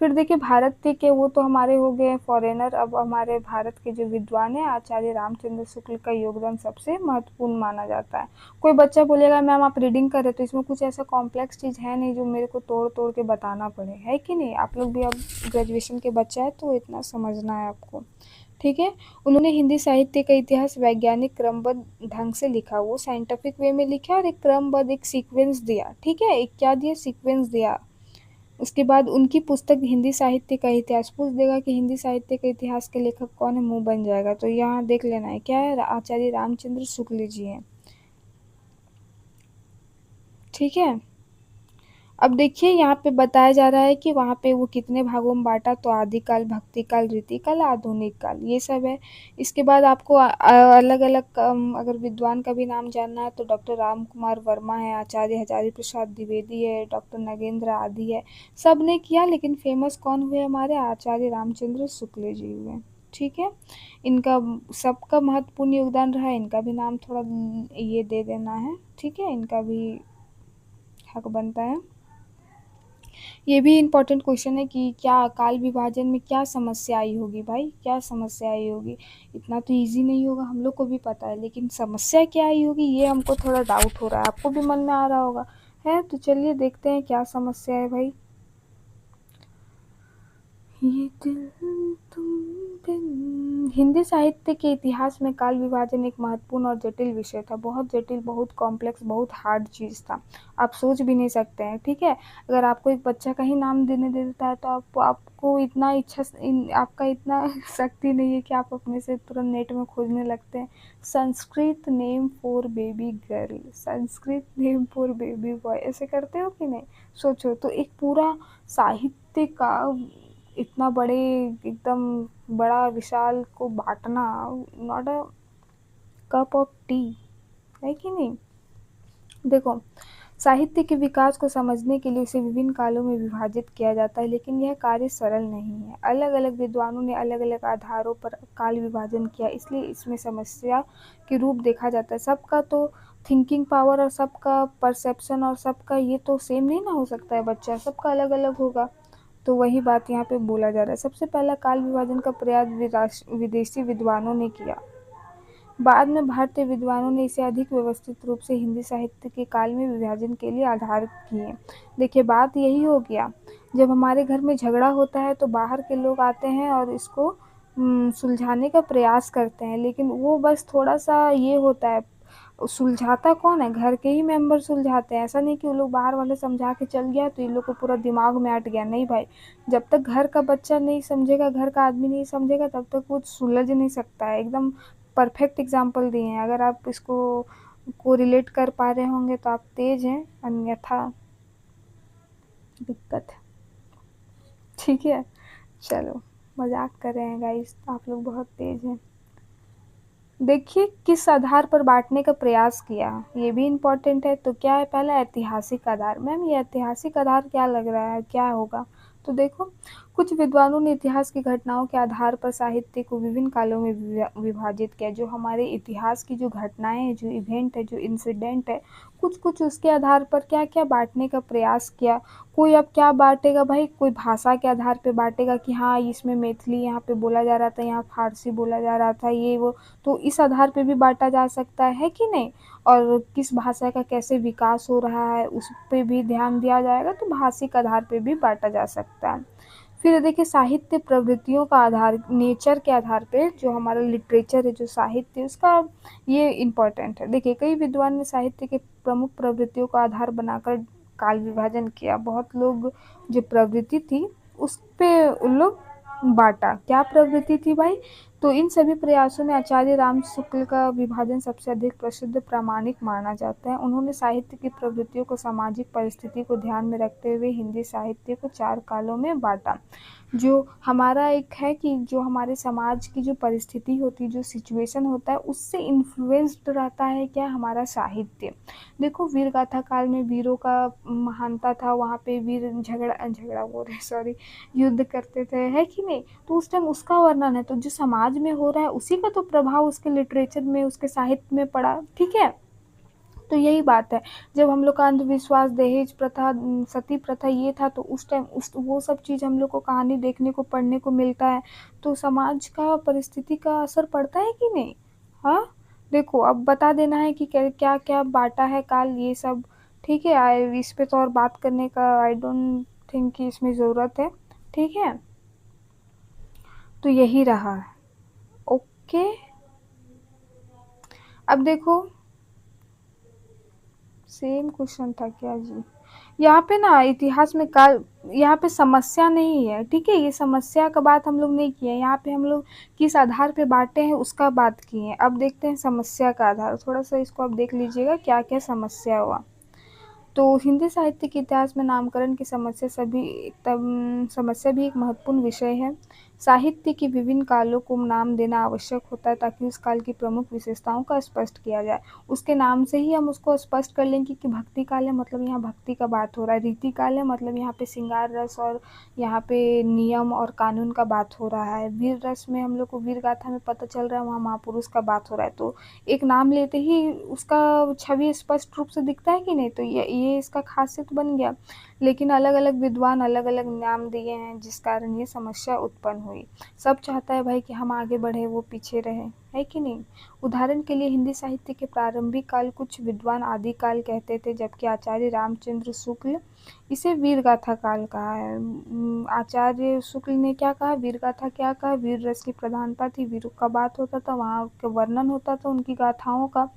फिर देखिए भारत के वो तो हमारे हो गए फॉरेनर। अब हमारे भारत के जो विद्वान हैं, आचार्य रामचंद्र शुक्ल का योगदान सबसे महत्वपूर्ण माना जाता है। कोई बच्चा बोलेगा मैम आप रीडिंग कर रहे तो इसमें कुछ ऐसा कॉम्प्लेक्स चीज़ है नहीं जो मेरे को तोड़ तोड़ के बताना पड़े, है कि नहीं। आप लोग भी अब ग्रेजुएशन के बच्चा है तो इतना समझना है आपको, ठीक है। उन्होंने हिंदी साहित्य का इतिहास वैज्ञानिक क्रमबद्ध ढंग से लिखा, वो साइंटिफिक वे में लिखा और एक क्रमबद्ध एक सीक्वेंस दिया, ठीक है। एक क्या दिया? सीक्वेंस दिया। उसके बाद उनकी पुस्तक हिंदी साहित्य का इतिहास, पूछ देगा कि हिंदी साहित्य के इतिहास के लेखक कौन है, मुंह बन जाएगा। तो यहाँ देख लेना है क्या है, आचार्य रामचंद्र शुक्ल जी हैं, ठीक है। अब देखिए यहाँ पे बताया जा रहा है कि वहाँ पे वो कितने भागों में बांटा, तो आदिकाल, भक्तिकाल, रीतिकाल, आधुनिक काल, ये सब है। इसके बाद आपको अलग अलग अगर विद्वान का भी नाम जानना है तो डॉक्टर राम कुमार वर्मा है, आचार्य हजारी प्रसाद द्विवेदी है, डॉक्टर नगेंद्र आदि है। सब ने किया लेकिन फेमस कौन हुए? हमारे आचार्य रामचंद्र शुक्ल जी हुए, ठीक है। इनका सबका महत्वपूर्ण योगदान रहा है, इनका भी नाम थोड़ा ये दे देना है, ठीक है, इनका भी हक बनता है। ये भी इम्पोर्टेंट क्वेश्चन है कि क्या काल विभाजन में क्या समस्या आई होगी भाई, क्या समस्या आई होगी। इतना तो इजी नहीं होगा, हम लोग को भी पता है, लेकिन समस्या क्या आई होगी ये हमको थोड़ा डाउट हो रहा है, आपको भी मन में आ रहा होगा है। तो चलिए देखते हैं क्या समस्या है भाई। ये दिल तुम बिन। हिंदी साहित्य के इतिहास में काल विभाजन एक महत्वपूर्ण और जटिल विषय था, बहुत जटिल, बहुत कॉम्प्लेक्स, बहुत हार्ड चीज़ था, आप सोच भी नहीं सकते हैं, ठीक है। अगर आपको एक बच्चा का ही नाम देने दे देता है तो आपको इतना आपका इतना शक्ति नहीं है कि आप अपने से तुरंत नेट में खोजने लगते हैं Sanskrit name for baby girl, Sanskrit name for baby boy, ऐसे करते हो कि नहीं। सोचो तो एक पूरा साहित्य का इतना बड़े एकदम बड़ा विशाल को बाँटना, not a cup of T, है कि नहीं। देखो, साहित्य के विकास को समझने के लिए उसे विभिन्न कालों में विभाजित किया जाता है, लेकिन यह कार्य सरल नहीं है। अलग अलग विद्वानों ने अलग अलग आधारों पर काल विभाजन किया, इसलिए इसमें समस्या के रूप देखा जाता है। सबका तो थिंकिंग पावर और सबका परसेप्शन और सबका ये तो सेम नहीं ना हो सकता है, बच्चा सबका अलग अलग होगा। तो वही बात यहाँ पे बोला जा रहा है। सबसे पहला काल विभाजन का प्रयास विदेशी विद्वानों ने किया, बाद में भारतीय विद्वानों ने इसे अधिक व्यवस्थित रूप से हिंदी साहित्य के काल में विभाजन के लिए आधार किए। देखिए बात यही हो गया, जब हमारे घर में झगड़ा होता है तो बाहर के लोग आते हैं और इसको सुलझाने का प्रयास करते हैं, लेकिन वो बस थोड़ा सा ये होता है, सुलझाता कौन है, घर के ही मेंबर सुलझाते हैं। ऐसा नहीं कि वो लोग बाहर वाले समझा के चल गया तो ये लोग को पूरा दिमाग में अट गया, नहीं भाई। जब तक घर का बच्चा नहीं समझेगा, घर का आदमी नहीं समझेगा, तब तक कुछ सुलझ नहीं सकता है। एकदम परफेक्ट एग्जाम्पल दिए हैं, अगर आप इसको को रिलेट कर पा रहे होंगे तो आप तेज हैं, अन्यथा दिक्कत है, ठीक है। चलो मजाक कर रहे हैं गाइस, आप लोग बहुत तेज हैं। देखिए किस आधार पर बांटने का प्रयास किया, ये भी इम्पोर्टेंट है। तो क्या है, पहला ऐतिहासिक आधार। मैम ये ऐतिहासिक आधार क्या लग रहा है, क्या होगा। तो देखो, कुछ विद्वानों ने इतिहास की घटनाओं के आधार पर साहित्य को विभिन्न कालों में विभाजित किया। जो हमारे इतिहास की जो घटनाएं हैं, जो इवेंट है, जो इंसिडेंट है, कुछ कुछ उसके आधार पर क्या क्या बांटने का प्रयास किया। कोई अब क्या बांटेगा भाई, कोई भाषा के आधार पे बांटेगा कि हाँ इसमें मैथिली यहाँ पे बोला जा रहा था, यहाँ फारसी बोला जा रहा था, ये वो, तो इस आधार पे भी बांटा जा सकता है कि नहीं। और किस भाषा का कैसे विकास हो रहा है उस पे भी ध्यान दिया जाएगा, तो भाषिक आधार पे भी बांटा जा सकता है। फिर देखिए साहित्य प्रवृत्तियों का आधार, नेचर के आधार पे जो हमारा लिटरेचर है, जो साहित्य, उसका ये इम्पोर्टेंट है। देखिए कई विद्वान ने साहित्य के प्रमुख प्रवृत्तियों का आधार बनाकर काल विभाजन किया। बहुत लोग जो प्रवृत्ति थी उस पे उन लोग बांटा, क्या प्रवृत्ति थी भाई। तो इन सभी प्रयासों में आचार्य राम शुक्ल का विभाजन सबसे अधिक प्रसिद्ध प्रामाणिक माना जाता है। उन्होंने साहित्य की प्रवृत्तियों को सामाजिक परिस्थिति को ध्यान में रखते हुए हिंदी साहित्य को 4 कालों में बांटा। जो हमारा एक है कि जो हमारे समाज की जो परिस्थिति होती है, जो सिचुएशन होता है, उससे इन्फ्लुएंस्ड रहता है क्या, हमारा साहित्य। देखो वीर गाथा काल में वीरों का महानता था, वहाँ पे वीर झगड़ा झगड़ा बोल रहे सॉरी युद्ध करते थे, है कि नहीं। तो उस टाइम उसका वर्णन है, तो जो समाज में हो रहा है उसी का तो प्रभाव उसके लिटरेचर में, उसके साहित्य में पड़ा, ठीक है। तो यही बात है, जब हम लोग का अंधविश्वास, दहेज प्रथा, सती प्रथा ये था, तो उस टाइम वो सब चीज़ हम लोग को कहानी देखने को, पढ़ने को मिलता है, तो समाज का परिस्थिति का असर पड़ता है कि नहीं। हाँ देखो अब बता देना है कि क्या क्या बांटा है काल, ये सब, ठीक है। इस पे तो और बात करने का आई डोंट थिंक कि इसमें ज़रूरत है, ठीक है। तो यही रहा, ओके। अब देखो सेम क्वेश्चन था क्या जी, यहाँ पे ना इतिहास में काल, यहाँ पे समस्या नहीं है, ठीक है। ये समस्या का बात हम लोग नहीं किए, यहाँ पे हम लोग किस आधार पे बांटे हैं उसका बात किए हैं। अब देखते हैं समस्या का आधार, थोड़ा सा इसको आप देख लीजिएगा क्या क्या समस्या हुआ। तो हिंदी साहित्य के इतिहास में नामकरण की समस्या भी एक महत्वपूर्ण विषय है। साहित्य की विभिन्न कालों को नाम देना आवश्यक होता है ताकि उस काल की प्रमुख विशेषताओं का स्पष्ट किया जाए। उसके नाम से ही हम उसको स्पष्ट कर लेंगे कि भक्ति काल है, मतलब यहाँ भक्ति का बात हो रहा है। रीति काल है, मतलब यहाँ पे श्रृंगार रस और यहाँ पे नियम और कानून का बात हो रहा है। वीर रस में हम लोग को वीर गाथा में पता चल रहा है वहाँ महापुरुष का बात हो रहा है। तो एक नाम लेते ही उसका छवि स्पष्ट रूप से दिखता है कि नहीं, तो ये इसका खासियत बन गया। लेकिन अलग अलग विद्वान अलग अलग नाम दिए हैं, जिस कारण ये समस्या उत्पन्न हुई। सब चाहता है भाई कि हम आगे बढ़े, वो पीछे रहे, है कि नहीं। उदाहरण के लिए हिंदी साहित्य के प्रारंभिक काल कुछ विद्वान आदि काल कहते थे, जबकि आचार्य रामचंद्र शुक्ल इसे वीर गाथा काल कहा है। आचार्य शुक्ल ने क्या कहा, वीर गाथा क्या कहा, वीर रस की प्रधानता थी, वीरों का बात होता था, वहाँ का वर्णन होता था उनकी गाथाओं का।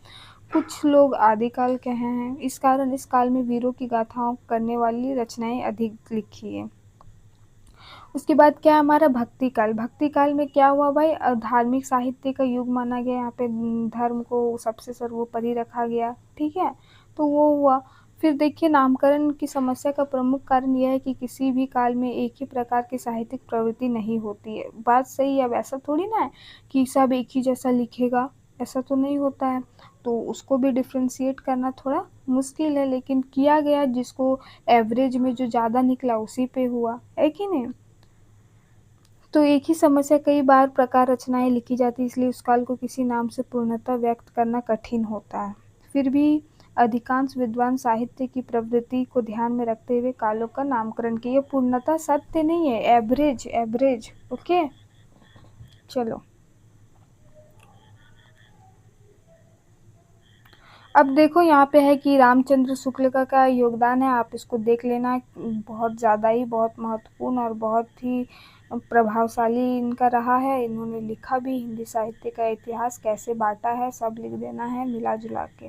कुछ लोग आदिकाल के हैं, इस कारण इस काल में वीरों की गाथाओं करने वाली रचनाएं अधिक लिखी है। उसके बाद क्या है हमारा भक्ति काल। भक्ति काल में क्या हुआ भाई, धार्मिक साहित्य का युग माना गया, यहाँ पे धर्म को सबसे सर्वोपरि रखा गया, ठीक है। तो वो हुआ। फिर देखिए, नामकरण की समस्या का प्रमुख कारण यह है कि किसी भी काल में एक ही प्रकार की साहित्यिक प्रवृत्ति नहीं होती है। बात सही है, अब ऐसा थोड़ी ना है कि सब एक ही जैसा लिखेगा, ऐसा तो नहीं होता है। तो उसको भी डिफ्रेंशिएट करना थोड़ा मुश्किल है, लेकिन किया गया, जिसको एवरेज में जो ज़्यादा निकला उसी पे हुआ, है कि नहीं। तो एक ही समस्या कई बार प्रकार रचनाएं लिखी जाती, इसलिए उस काल को किसी नाम से पूर्णतः व्यक्त करना कठिन होता है। फिर भी अधिकांश विद्वान साहित्य की प्रवृत्ति को ध्यान में रखते हुए कालों का नामकरण किए। पूर्णतः सत्य नहीं है, एवरेज एवरेज। ओके, चलो अब देखो यहाँ पे है कि रामचंद्र शुक्ल का क्या योगदान है, आप इसको देख लेना। बहुत ज़्यादा ही, बहुत महत्वपूर्ण और बहुत ही प्रभावशाली इनका रहा है। इन्होंने लिखा भी, हिंदी साहित्य का इतिहास कैसे बांटा है सब लिख देना है मिला जुला के,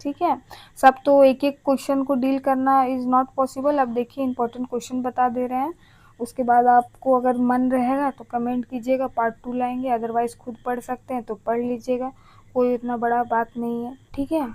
ठीक है। सब तो एक एक क्वेश्चन को डील करना इज़ नॉट पॉसिबल। अब देखिए इंपॉर्टेंट क्वेश्चन बता दे रहे हैं, उसके बाद आपको अगर मन रहेगा तो कमेंट कीजिएगा, पार्ट 2 लाएंगे, अदरवाइज़ खुद पढ़ सकते हैं तो पढ़ लीजिएगा, कोई इतना बड़ा बात नहीं है, ठीक है।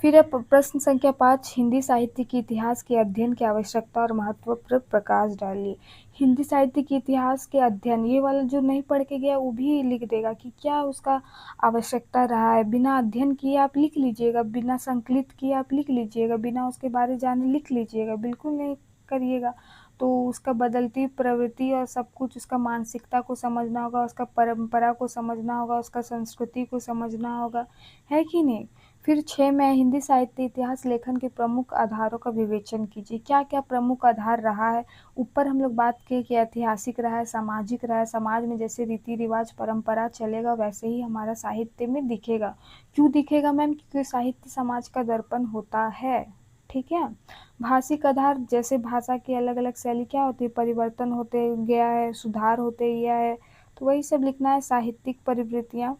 फिर है प्रश्न संख्या 5, हिंदी साहित्य के इतिहास के अध्ययन की आवश्यकता और महत्व पर प्रकाश डालिए। हिंदी साहित्य के इतिहास के अध्ययन, ये वाला जो नहीं पढ़ के गया वो भी लिख देगा कि क्या उसका आवश्यकता रहा है। बिना अध्ययन किए आप लिख लीजिएगा, बिना संकलित किए आप लिख लीजिएगा, बिना उसके बारे जाने लिख लीजिएगा, बिल्कुल नहीं करिएगा। तो उसका बदलती प्रवृत्ति और सब कुछ, उसका मानसिकता को समझना होगा, उसका परंपरा को समझना होगा, उसका संस्कृति को समझना होगा, है कि नहीं। फिर 6 में हिंदी साहित्य इतिहास लेखन के प्रमुख आधारों का विवेचन कीजिए। क्या क्या प्रमुख आधार रहा है। ऊपर हम लोग बात किए कि ऐतिहासिक रहा है, सामाजिक रहा है। समाज में जैसे रीति रिवाज परंपरा चलेगा वैसे ही हमारा साहित्य में दिखेगा। क्यों दिखेगा मैम, क्योंकि साहित्य समाज का दर्पण होता है, ठीक है। भाषिक आधार, जैसे भाषा की अलग अलग शैली क्या होती है, परिवर्तन होते गया है, सुधार होते गया है, तो वही सब लिखना है, साहित्यिक परिवृत्तियाँ।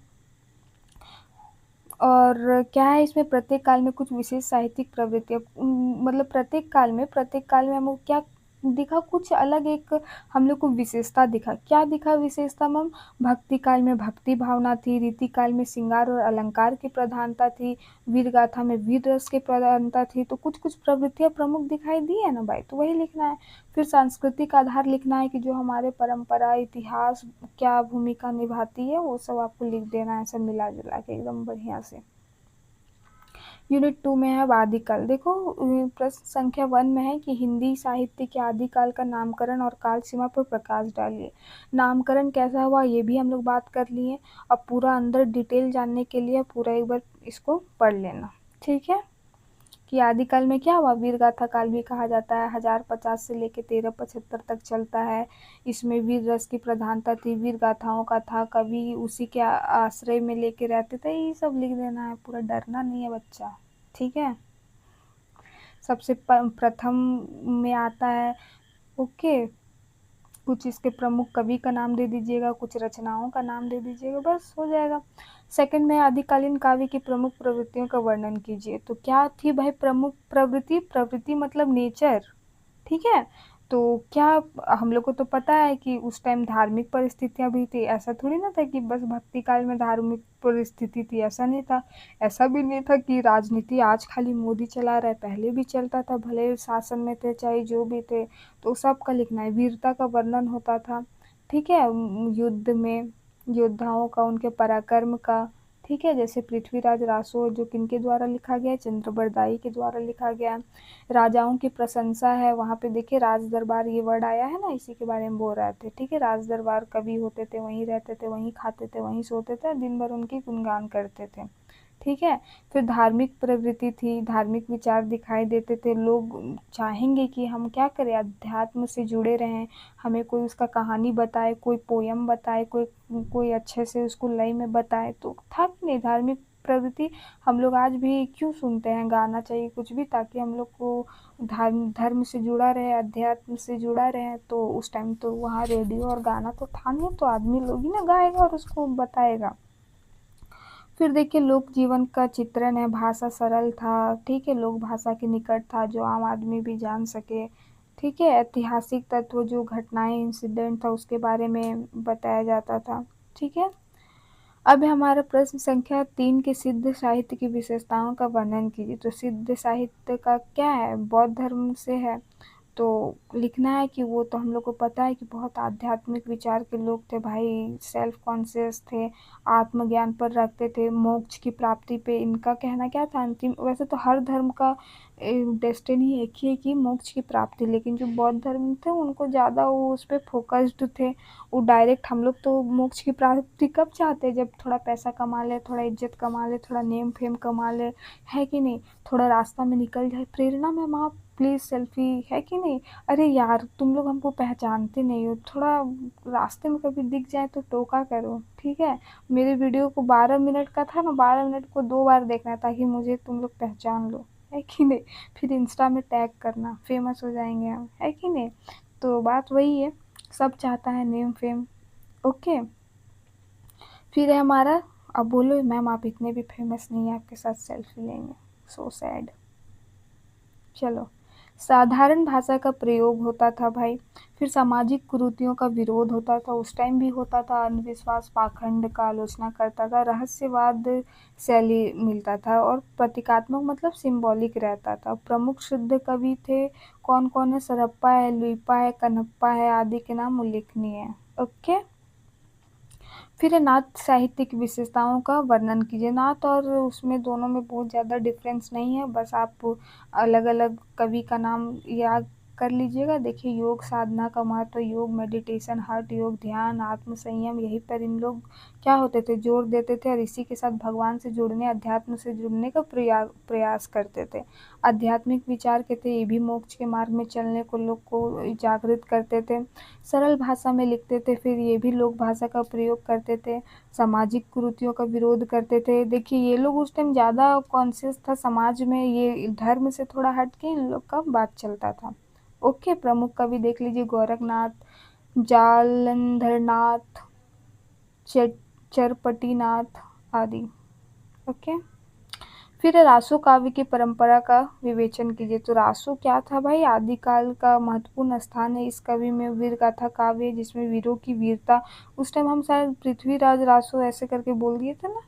और क्या है इसमें, प्रत्येक काल में कुछ विशेष साहित्यिक प्रवृत्तियाँ, मतलब प्रत्येक काल में हमको क्या दिखा, कुछ अलग एक हम लोग को विशेषता दिखा। क्या दिखा विशेषता मैम, भक्ति काल में भक्ति भावना थी, रीति काल में श्रृंगार और अलंकार की प्रधानता थी, वीर गाथा में वीर रस की प्रधानता थी। तो कुछ कुछ प्रवृत्तियाँ प्रमुख दिखाई दी है ना भाई, तो वही लिखना है। फिर सांस्कृतिक आधार लिखना है कि जो हमारे परंपरा इतिहास क्या भूमिका निभाती है, वो सब आपको लिख देना है, सब मिला जुला के एकदम बढ़िया से। यूनिट 2 में है अब आदिकाल। देखो प्रश्न संख्या 1 में है कि हिंदी साहित्य के आदिकाल का नामकरण और काल सीमा पर प्रकाश डालिए। नामकरण कैसा हुआ ये भी हम लोग बात कर लिए। अब पूरा अंदर डिटेल जानने के लिए पूरा एक बार इसको पढ़ लेना, ठीक है। कि आदिकाल में क्या हुआ, वीर गाथा काल भी कहा जाता है, 1050 से लेके 1375 तक चलता है। इसमें वीर रस की प्रधानता थी, वीर गाथाओं का था, कवि उसी के आश्रय में लेके रहते थे। ये सब लिख देना है, पूरा डरना नहीं है बच्चा, ठीक है। सबसे प्रथम में आता है, ओके, कुछ इसके प्रमुख कवि का नाम दे दीजिएगा, कुछ रचनाओं का नाम दे दीजिएगा, बस हो जाएगा। सेकंड में आदिकालीन काव्य की प्रमुख प्रवृत्तियों का वर्णन कीजिए। तो क्या थी भाई प्रमुख प्रवृत्ति, प्रवृत्ति मतलब नेचर, ठीक है। तो क्या हम लोग को तो पता है कि उस टाइम धार्मिक परिस्थितियाँ भी थी, ऐसा थोड़ी ना था कि बस भक्ति काल में धार्मिक परिस्थिति थी, ऐसा नहीं था। ऐसा भी नहीं था कि राजनीति आज खाली मोदी चला रहा है, पहले भी चलता था, भले शासन में थे चाहे जो भी थे, तो सबका लिखना है, वीरता का वर्णन होता था, ठीक है, युद्ध में योद्धाओं का, उनके पराक्रम का, ठीक है, जैसे पृथ्वीराज रासो जो किनके द्वारा लिखा गया है, चंद्रबरदाई के द्वारा लिखा गया है। राजाओं की प्रशंसा है, वहाँ पे देखिए राज दरबार ये वर्ड आया है ना, इसी के बारे में बोल रहे थे, ठीक है, राज दरबार कवि होते थे, वहीं रहते थे, वहीं खाते थे, वहीं सोते थे, दिन भर उनकी गुणगान करते थे, ठीक है। फिर धार्मिक प्रवृत्ति थी, धार्मिक विचार दिखाई देते थे, लोग चाहेंगे कि हम क्या करें, अध्यात्म से जुड़े रहें, हमें कोई उसका कहानी बताए, कोई पोयम बताए, कोई कोई अच्छे से उसको लय में बताए, तो था कि नहीं धार्मिक प्रवृत्ति। हम लोग आज भी क्यों सुनते हैं, गाना चाहिए कुछ भी, ताकि हम लोग को धर्म से जुड़ा रहे, अध्यात्म से जुड़ा रहे। तो उस टाइम तो वहाँ रेडियो और गाना तो था नहीं, तो आदमी लोग ही ना गाएगा और उसको बताएगा। फिर देखिए लोक जीवन का चित्रण है, भाषा सरल था, ठीक है, लोक भाषा के निकट था, जो आम आदमी भी जान सके, ठीक है, ऐतिहासिक तत्व जो घटनाएं इंसिडेंट था उसके बारे में बताया जाता था, ठीक है। अब हमारा प्रश्न संख्या 3 के सिद्ध साहित्य की विशेषताओं का वर्णन कीजिए। तो सिद्ध साहित्य का क्या है, बौद्ध धर्म से है, तो लिखना है कि वो तो हम लोग को पता है कि बहुत आध्यात्मिक विचार के लोग थे भाई, सेल्फ कॉन्शियस थे, आत्मज्ञान पर रखते थे, मोक्ष की प्राप्ति पे इनका कहना क्या था अंतिम। वैसे तो हर धर्म का डेस्टिनी एक ही है कि मोक्ष की प्राप्ति, लेकिन जो बौद्ध धर्म थे उनको ज़्यादा वो उस पर फोकस्ड थे, वो डायरेक्ट। हम लोग तो मोक्ष की प्राप्ति कब चाहते हैं, जब थोड़ा पैसा कमा ले, थोड़ा इज्जत कमा ले, थोड़ा नेम फेम कमा ले, है कि नहीं, थोड़ा रास्ता में निकल जाए, प्रेरणा में माँ प्लीज़ सेल्फी, है कि नहीं। अरे यार तुम लोग हमको पहचानते नहीं हो, थोड़ा रास्ते में कभी दिख जाए तो टोका करो, ठीक है। मेरे वीडियो को 12 मिनट का था ना, 12 मिनट को 2 बार देखना ताकि मुझे तुम लोग पहचान लो, है कि नहीं। फिर इंस्टा में टैग करना, फेमस हो जाएंगे हम, है कि नहीं। तो बात वही है, सब चाहता है नेम फेम, ओके। फिर है हमारा, अब बोलो मैम आप इतने भी फेमस नहीं है, आपके साथ सेल्फी लेंगे, सो सैड। चलो, साधारण भाषा का प्रयोग होता था भाई। फिर सामाजिक कुरीतियों का विरोध होता था, उस टाइम भी होता था, अंधविश्वास पाखंड का आलोचना करता था, रहस्यवाद शैली मिलता था, और प्रतीकात्मक मतलब सिंबॉलिक रहता था। प्रमुख शुद्ध कवि थे, कौन कौन है, सरप्पा है, लुइपा है, कनप्पा है, आदि के नाम उल्लेखनीय है, ओके। फिर है नाथ साहित्य की विशेषताओं का वर्णन कीजिए। नाथ और उसमें दोनों में बहुत ज़्यादा डिफरेंस नहीं है, बस आप अलग अलग कवि का नाम याद कर लीजिएगा। देखिए योग साधना का महत्व, योग मेडिटेशन, हठ योग, ध्यान, आत्म संयम, यही पर इन लोग क्या होते थे, जोर देते थे, और इसी के साथ भगवान से जुड़ने, अध्यात्म से जुड़ने का प्रयास करते थे। आध्यात्मिक विचार के थे, ये भी मोक्ष के मार्ग में चलने को लोग को जागृत करते थे। सरल भाषा में लिखते थे, फिर ये भी लोक भाषा का प्रयोग करते थे। सामाजिक कुरीतियों का विरोध करते थे। देखिए ये लोग उस टाइम ज़्यादा कॉन्शियस था समाज में, ये धर्म से थोड़ा हट के इन लोग का बात चलता था, ओके। प्रमुख कवि देख लीजिए, गोरखनाथ, जालंधरनाथ, चरपटीनाथ आदि, ओके। फिर रासो काव्य की परंपरा का विवेचन कीजिए। तो रासो क्या था भाई, आदिकाल का महत्वपूर्ण स्थान है इस कवि में। वीर गाथा काव्य है जिसमें वीरों की वीरता, उस टाइम हम शायद पृथ्वीराज रासो ऐसे करके बोल दिए थे ना,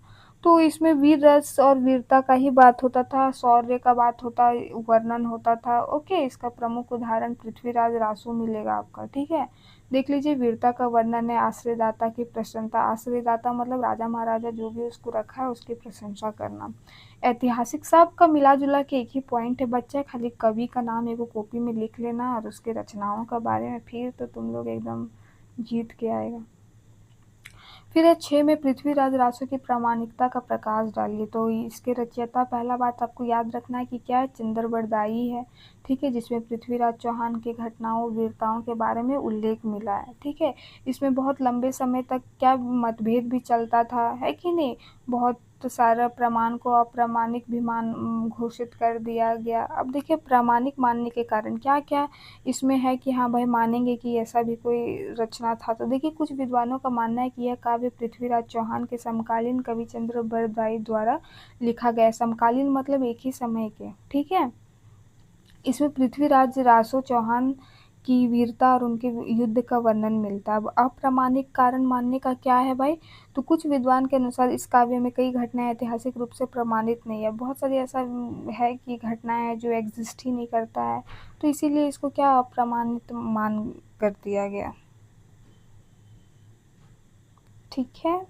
तो इसमें वीर रस और वीरता का ही बात होता था, शौर्य का बात होता, वर्णन होता था, ओके। इसका प्रमुख उदाहरण पृथ्वीराज रासो मिलेगा आपका, ठीक है। देख लीजिए वीरता का वर्णन है, आश्रयदाता की प्रशंसा, आश्रयदाता मतलब राजा महाराजा जो भी उसको रखा है उसकी प्रशंसा करना। ऐतिहासिक, सब का मिला जुला के एक ही पॉइंट है बच्चा, खाली कवि का नाम एगो कॉपी में लिख लेना और उसके रचनाओं का बारे में, फिर तो तुम लोग एकदम जीत के आएगा। फिर है 6 में पृथ्वीराज रासो की प्रामाणिकता का प्रकाश डालिए। तो इसके रचयिता, पहला बात आपको याद रखना है कि क्या है, चंद्रबरदाई है, ठीक है, जिसमें पृथ्वीराज चौहान की घटनाओं वीरताओं के बारे में उल्लेख मिला है, ठीक है। इसमें बहुत लंबे समय तक क्या मतभेद भी चलता था, है कि नहीं, बहुत सारा प्रमाण को अप्रामाणिक भी मान घोषित कर दिया गया। अब देखिए प्रामाणिक मानने के कारण क्या क्या इसमें है कि हाँ भाई मानेंगे कि ऐसा भी कोई रचना था। तो देखिए कुछ विद्वानों का मानना है कि यह काव्य पृथ्वीराज चौहान के समकालीन कवि चंद्रबरदाई द्वारा लिखा गया। समकालीन मतलब एक ही समय के, ठीक है। इसमें पृथ्वीराज रासो चौहान की वीरता और उनके युद्ध का वर्णन मिलता है। अब अप्रामाणिक कारण मानने का क्या है भाई, तो कुछ विद्वान के अनुसार इस काव्य में कई घटनाएं ऐतिहासिक रूप से प्रमाणित नहीं है। बहुत सारी ऐसा है कि घटनाएं हैं जो एग्जिस्ट ही नहीं करता है, तो इसीलिए इसको क्या अप्रमाणित मान कर दिया गया। ठीक है।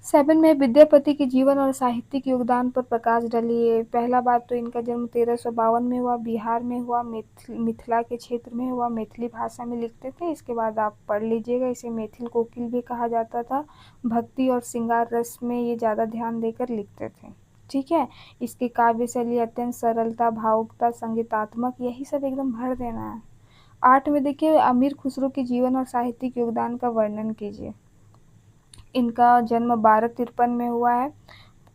7 में विद्यापति के जीवन और साहित्यिक योगदान पर प्रकाश डालिए। पहला बात तो इनका जन्म 1352 में हुआ, बिहार में हुआ, मिथिला के क्षेत्र में हुआ, मैथिली भाषा में लिखते थे। इसके बाद आप पढ़ लीजिएगा, इसे मैथिल कोकिल भी कहा जाता था। भक्ति और श्रृंगार रस में ये ज़्यादा ध्यान देकर लिखते थे। ठीक है। इसकी काव्य शैली अत्यंत सरलता, भावुकता, संगीतात्मक, यही सब एकदम भर देना है। 8 में देखिए, अमीर खुसरो के जीवन और साहित्यिक योगदान का वर्णन कीजिए। इनका जन्म 1253 में हुआ है।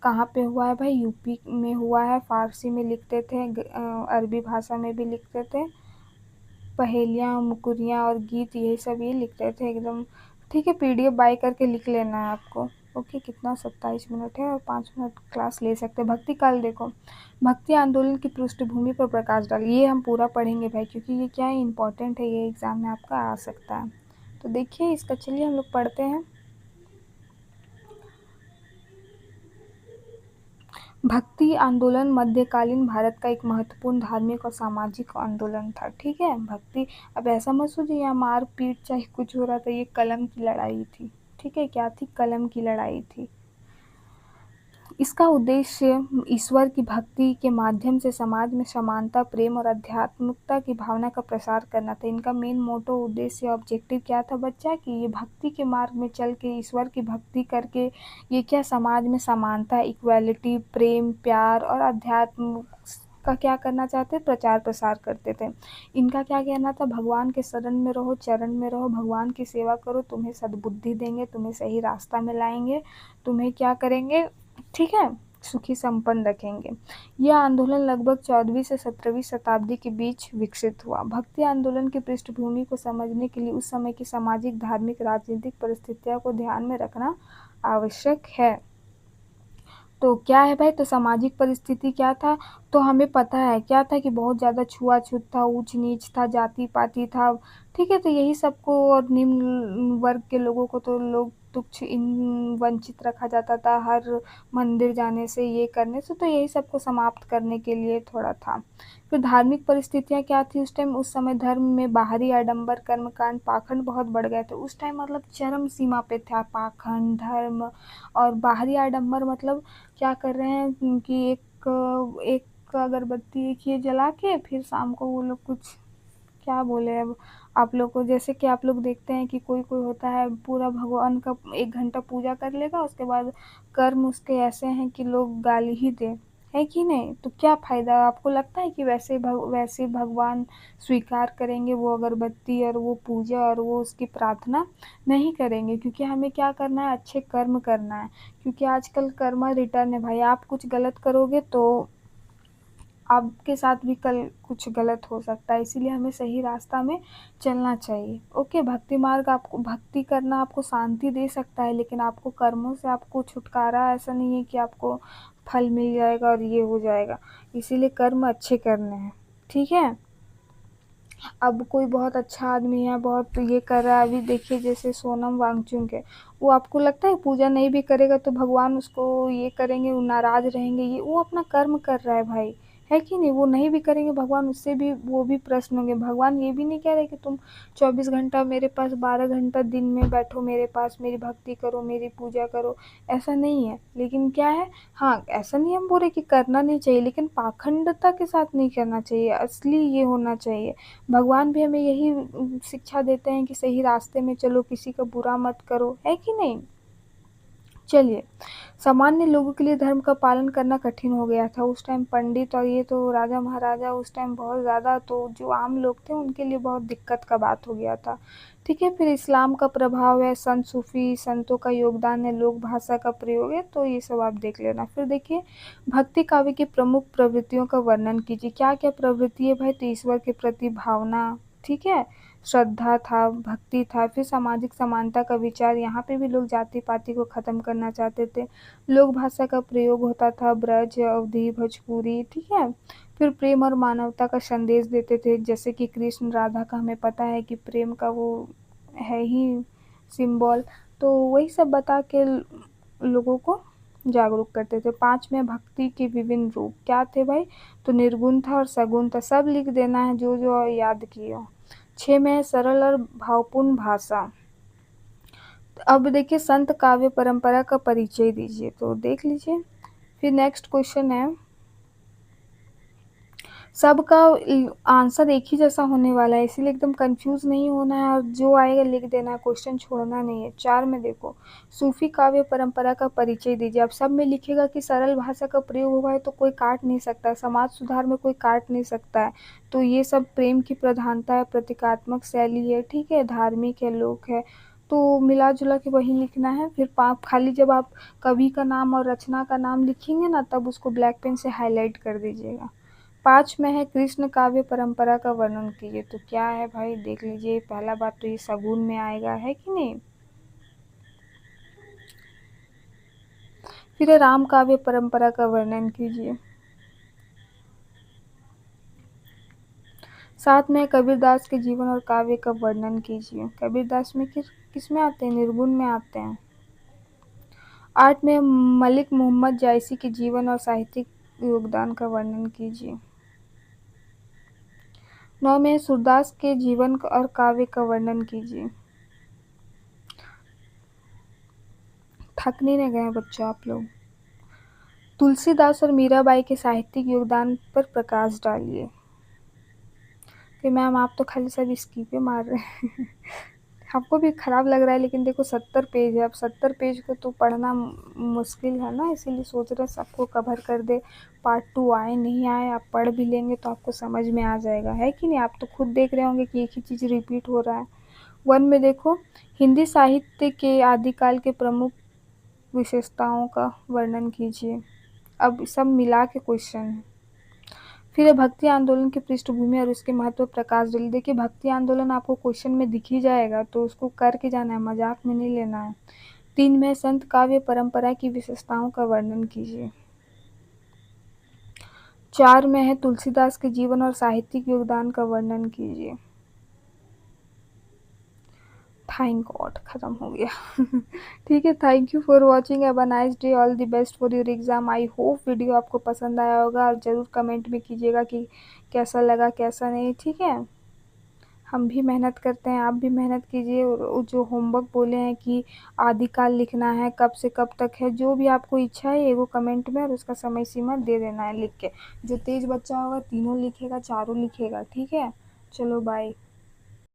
कहाँ पे हुआ है भाई, यूपी में हुआ है। फारसी में लिखते थे, अरबी भाषा में भी लिखते थे। पहेलियाँ, मुकुरियाँ और गीत, यही सब ये लिखते थे एकदम। ठीक है, पीडीएफ बाय करके लिख लेना है आपको। ओके, कितना 27 मिनट है और 5 मिनट क्लास ले सकते हैं। भक्ति काल देखो, भक्ति आंदोलन की पृष्ठभूमि पर प्रकाश डालिए। ये हम पूरा पढ़ेंगे भाई, क्योंकि ये क्या है, इम्पोर्टेंट है, ये एग्ज़ाम में आपका आ सकता है। तो देखिए इसका, चलिए हम लोग पढ़ते हैं। भक्ति आंदोलन मध्यकालीन भारत का एक महत्वपूर्ण धार्मिक और सामाजिक आंदोलन था। ठीक है। भक्ति, अब ऐसा मत सोचिए यहाँ मार पीट चाहे कुछ हो रहा था, ये कलम की लड़ाई थी। ठीक है, क्या थी, कलम की लड़ाई थी। इसका उद्देश्य ईश्वर की भक्ति के माध्यम से समाज में समानता, प्रेम और आध्यात्मिकता की भावना का प्रसार करना था। इनका मेन मोटो, उद्देश्य, ऑब्जेक्टिव क्या था बच्चा, कि ये भक्ति के मार्ग में चल के, ईश्वर की भक्ति करके, ये क्या समाज में समानता, इक्वालिटी, प्रेम, प्यार और अध्यात्म का क्या करना चाहते, प्रचार प्रसार करते थे। इनका क्या कहना था, भगवान के शरण में रहो, चरण में रहो, भगवान की सेवा करो, तुम्हें सद्बुद्धि देंगे, तुम्हें सही रास्ता में लाएंगे, तुम्हें क्या करेंगे, ठीक है, सुखी संपन्न रखेंगे। यह आंदोलन लगभग 14वीं से 17वीं शताब्दी के बीच विकसित हुआ। भक्ति आंदोलन की पृष्ठभूमि को समझने के लिए उस समय की सामाजिक, धार्मिक, राजनीतिक परिस्थितियों को ध्यान में रखना आवश्यक है। तो क्या है भाई, तो सामाजिक परिस्थिति क्या था, तो हमें पता है क्या था, कि बहुत ज़्यादा छुआछूत था, ऊंच नीच था, जाति पाति था। ठीक है, तो यही सबको, और निम्न वर्ग के लोगों को तो लोग तुच्छ वंचित रखा जाता था हर मंदिर जाने से, ये करने से। तो यही सबको समाप्त करने के लिए थोड़ा था। फिर धार्मिक परिस्थितियाँ क्या थी उस टाइम, उस समय धर्म में बाहरी आडंबर, कर्मकांड, पाखंड बहुत बढ़ गए थे उस टाइम। मतलब चरम सीमा पे था पाखंड, धर्म और बाहरी आडंबर। मतलब क्या कर रहे हैं कि एक अगरबत्ती एक ये जला के फिर शाम को वो लोग कुछ, क्या बोले अब आप लोग को, जैसे कि आप लोग देखते हैं कि कोई कोई होता है पूरा भगवान का 1 घंटा पूजा कर लेगा, उसके बाद कर्म उसके ऐसे हैं कि लोग गाली ही दे, है कि नहीं। तो क्या फ़ायदा, आपको लगता है कि वैसे भगवान स्वीकार करेंगे वो अगरबत्ती और वो पूजा और वो उसकी प्रार्थना? नहीं करेंगे, क्योंकि हमें क्या करना है, अच्छे कर्म करना है। क्योंकि आजकल कर्मा रिटर्न है भाई, आप कुछ गलत करोगे तो आपके साथ भी कल कुछ गलत हो सकता है, इसीलिए हमें सही रास्ता में चलना चाहिए। ओके, भक्ति मार्ग, आपको भक्ति करना आपको शांति दे सकता है, लेकिन आपको कर्मों से आपको छुटकारा ऐसा नहीं है कि आपको फल मिल जाएगा और ये हो जाएगा। इसीलिए कर्म अच्छे करने हैं। ठीक है। अब कोई बहुत अच्छा आदमी है, बहुत ये कर रहा है, अभी देखिए जैसे सोनम वांगचुक है, वो आपको लगता है पूजा नहीं भी करेगा तो भगवान उसको ये करेंगे, वो नाराज़ रहेंगे, ये वो अपना कर्म कर रहा है भाई, है कि नहीं। वो नहीं भी करेंगे, भगवान उससे भी, वो भी प्रसन्न होंगे। भगवान ये भी नहीं कह रहे कि तुम 24 घंटा मेरे पास, 12 घंटा दिन में बैठो मेरे पास, मेरी भक्ति करो, मेरी पूजा करो, ऐसा नहीं है। लेकिन क्या है, हाँ, ऐसा नहीं हम बोल रहे कि करना नहीं चाहिए, लेकिन पाखंडता के साथ नहीं करना चाहिए, असली ये होना चाहिए। भगवान भी हमें यही शिक्षा देते हैं कि सही रास्ते में चलो, किसी का बुरा मत करो, है कि नहीं। चलिए, सामान्य लोगों के लिए धर्म का पालन करना कठिन हो गया था उस टाइम। पंडित और ये तो राजा महाराजा उस टाइम बहुत ज़्यादा, तो जो आम लोग थे उनके लिए बहुत दिक्कत का बात हो गया था। ठीक है। फिर इस्लाम का प्रभाव है, संत सूफी संतों का योगदान है, लोक भाषा का प्रयोग है, तो ये सब आप देख लेना। फिर देखिए, भक्ति काव्य की प्रमुख प्रवृत्तियों का वर्णन कीजिए। क्या क्या प्रवृत्ति है भाई, तो ईश्वर के प्रति भावना, ठीक है, श्रद्धा था, भक्ति था। फिर सामाजिक समानता का विचार, यहाँ पे भी लोग जाति पाति को ख़त्म करना चाहते थे। लोक भाषा का प्रयोग होता था, ब्रज, अवधी, भोजपुरी, ठीक है। फिर प्रेम और मानवता का संदेश देते थे, जैसे कि कृष्ण राधा का हमें पता है कि प्रेम का वो है ही सिंबल, तो वही सब बता के लोगों को जागरूक करते थे। 5 में भक्ति के विभिन्न रूप क्या थे भाई? तो निर्गुण था और सगुण था, सब लिख देना है जो याद किए हो। 6 में है सरल और भावपूर्ण भाषा। अब देखिए संत काव्य परंपरा का परिचय दीजिए, तो देख लीजिए। फिर नेक्स्ट क्वेश्चन है, सबका आंसर एक ही जैसा होने वाला है, इसीलिए एकदम कंफ्यूज नहीं होना है और जो आएगा लिख देना है, क्वेश्चन छोड़ना नहीं है। 4 में देखो सूफी काव्य परंपरा का परिचय दीजिए। अब सब में लिखेगा कि सरल भाषा का प्रयोग हुआ है तो कोई काट नहीं सकता है, समाज सुधार में कोई काट नहीं सकता है, तो ये सब प्रेम की प्रधानता है, प्रतीकात्मक शैली है, ठीक है, धार्मिक है, लोक है, तो मिला जुला के वही लिखना है। फिर खाली जब आप कवि का नाम और रचना का नाम लिखेंगे ना, तब उसको ब्लैक पेन से हाईलाइट कर दीजिएगा। 5 में है कृष्ण काव्य परंपरा का वर्णन कीजिए, तो क्या है भाई देख लीजिए। पहला बात तो ये सगुन में आएगा, है कि नहीं। फिर है राम काव्य परंपरा का वर्णन कीजिए। 7 में कबीरदास के जीवन और काव्य का वर्णन कीजिए। कबीरदास में किस में आते हैं? निर्गुण में आते हैं। 8 में मलिक मोहम्मद जायसी के जीवन और साहित्यिक योगदान का वर्णन कीजिए। 9 में सूरदास के जीवन और काव्य का वर्णन कीजिए। थक नहीं गए बच्चों आप लोग। तुलसीदास और मीराबाई के साहित्यिक योगदान पर प्रकाश डालिए। कि मैम आप तो खाली सब स्किपे मार रहे हैं आपको भी खराब लग रहा है, लेकिन देखो 70 पेज है, अब 70 पेज को तो पढ़ना मुश्किल है ना, इसीलिए सोच रहे सबको कवर कर दे। पार्ट 2 आए नहीं आए, आप पढ़ भी लेंगे तो आपको समझ में आ जाएगा, है कि नहीं। आप तो खुद देख रहे होंगे कि एक ही चीज़ रिपीट हो रहा है। 1 में देखो हिंदी साहित्य के आदिकाल के प्रमुख विशेषताओं का वर्णन कीजिए। अब सब मिला के क्वेश्चन है। फिर भक्ति आंदोलन की पृष्ठभूमि और उसके महत्व पर प्रकाश डालिए। देखिए भक्ति आंदोलन आपको क्वेश्चन में दिख ही जाएगा, तो उसको करके जाना है, मजाक में नहीं लेना है। 3 में संत काव्य परंपरा की विशेषताओं का वर्णन कीजिए। 4 में है तुलसीदास के जीवन और साहित्यिक योगदान का वर्णन कीजिए। थैंक गॉड खत्म हो गया ठीक है, thank you for watching, have a nice day, all the best for your exam. I hope video आपको पसंद आया होगा, और ज़रूर कमेंट में कीजिएगा कि कैसा लगा कैसा नहीं, ठीक है। हम भी मेहनत करते हैं, आप भी मेहनत कीजिए। और जो होमवर्क बोले हैं कि आदिकाल लिखना है, कब से कब तक है, जो भी आपको इच्छा है एगो कमेंट में और उसका समय सीमा दे देना है लिख के। जो तेज बच्चा होगा तीनों लिखेगा, चारों लिखेगा, ठीक है। चलो बाय।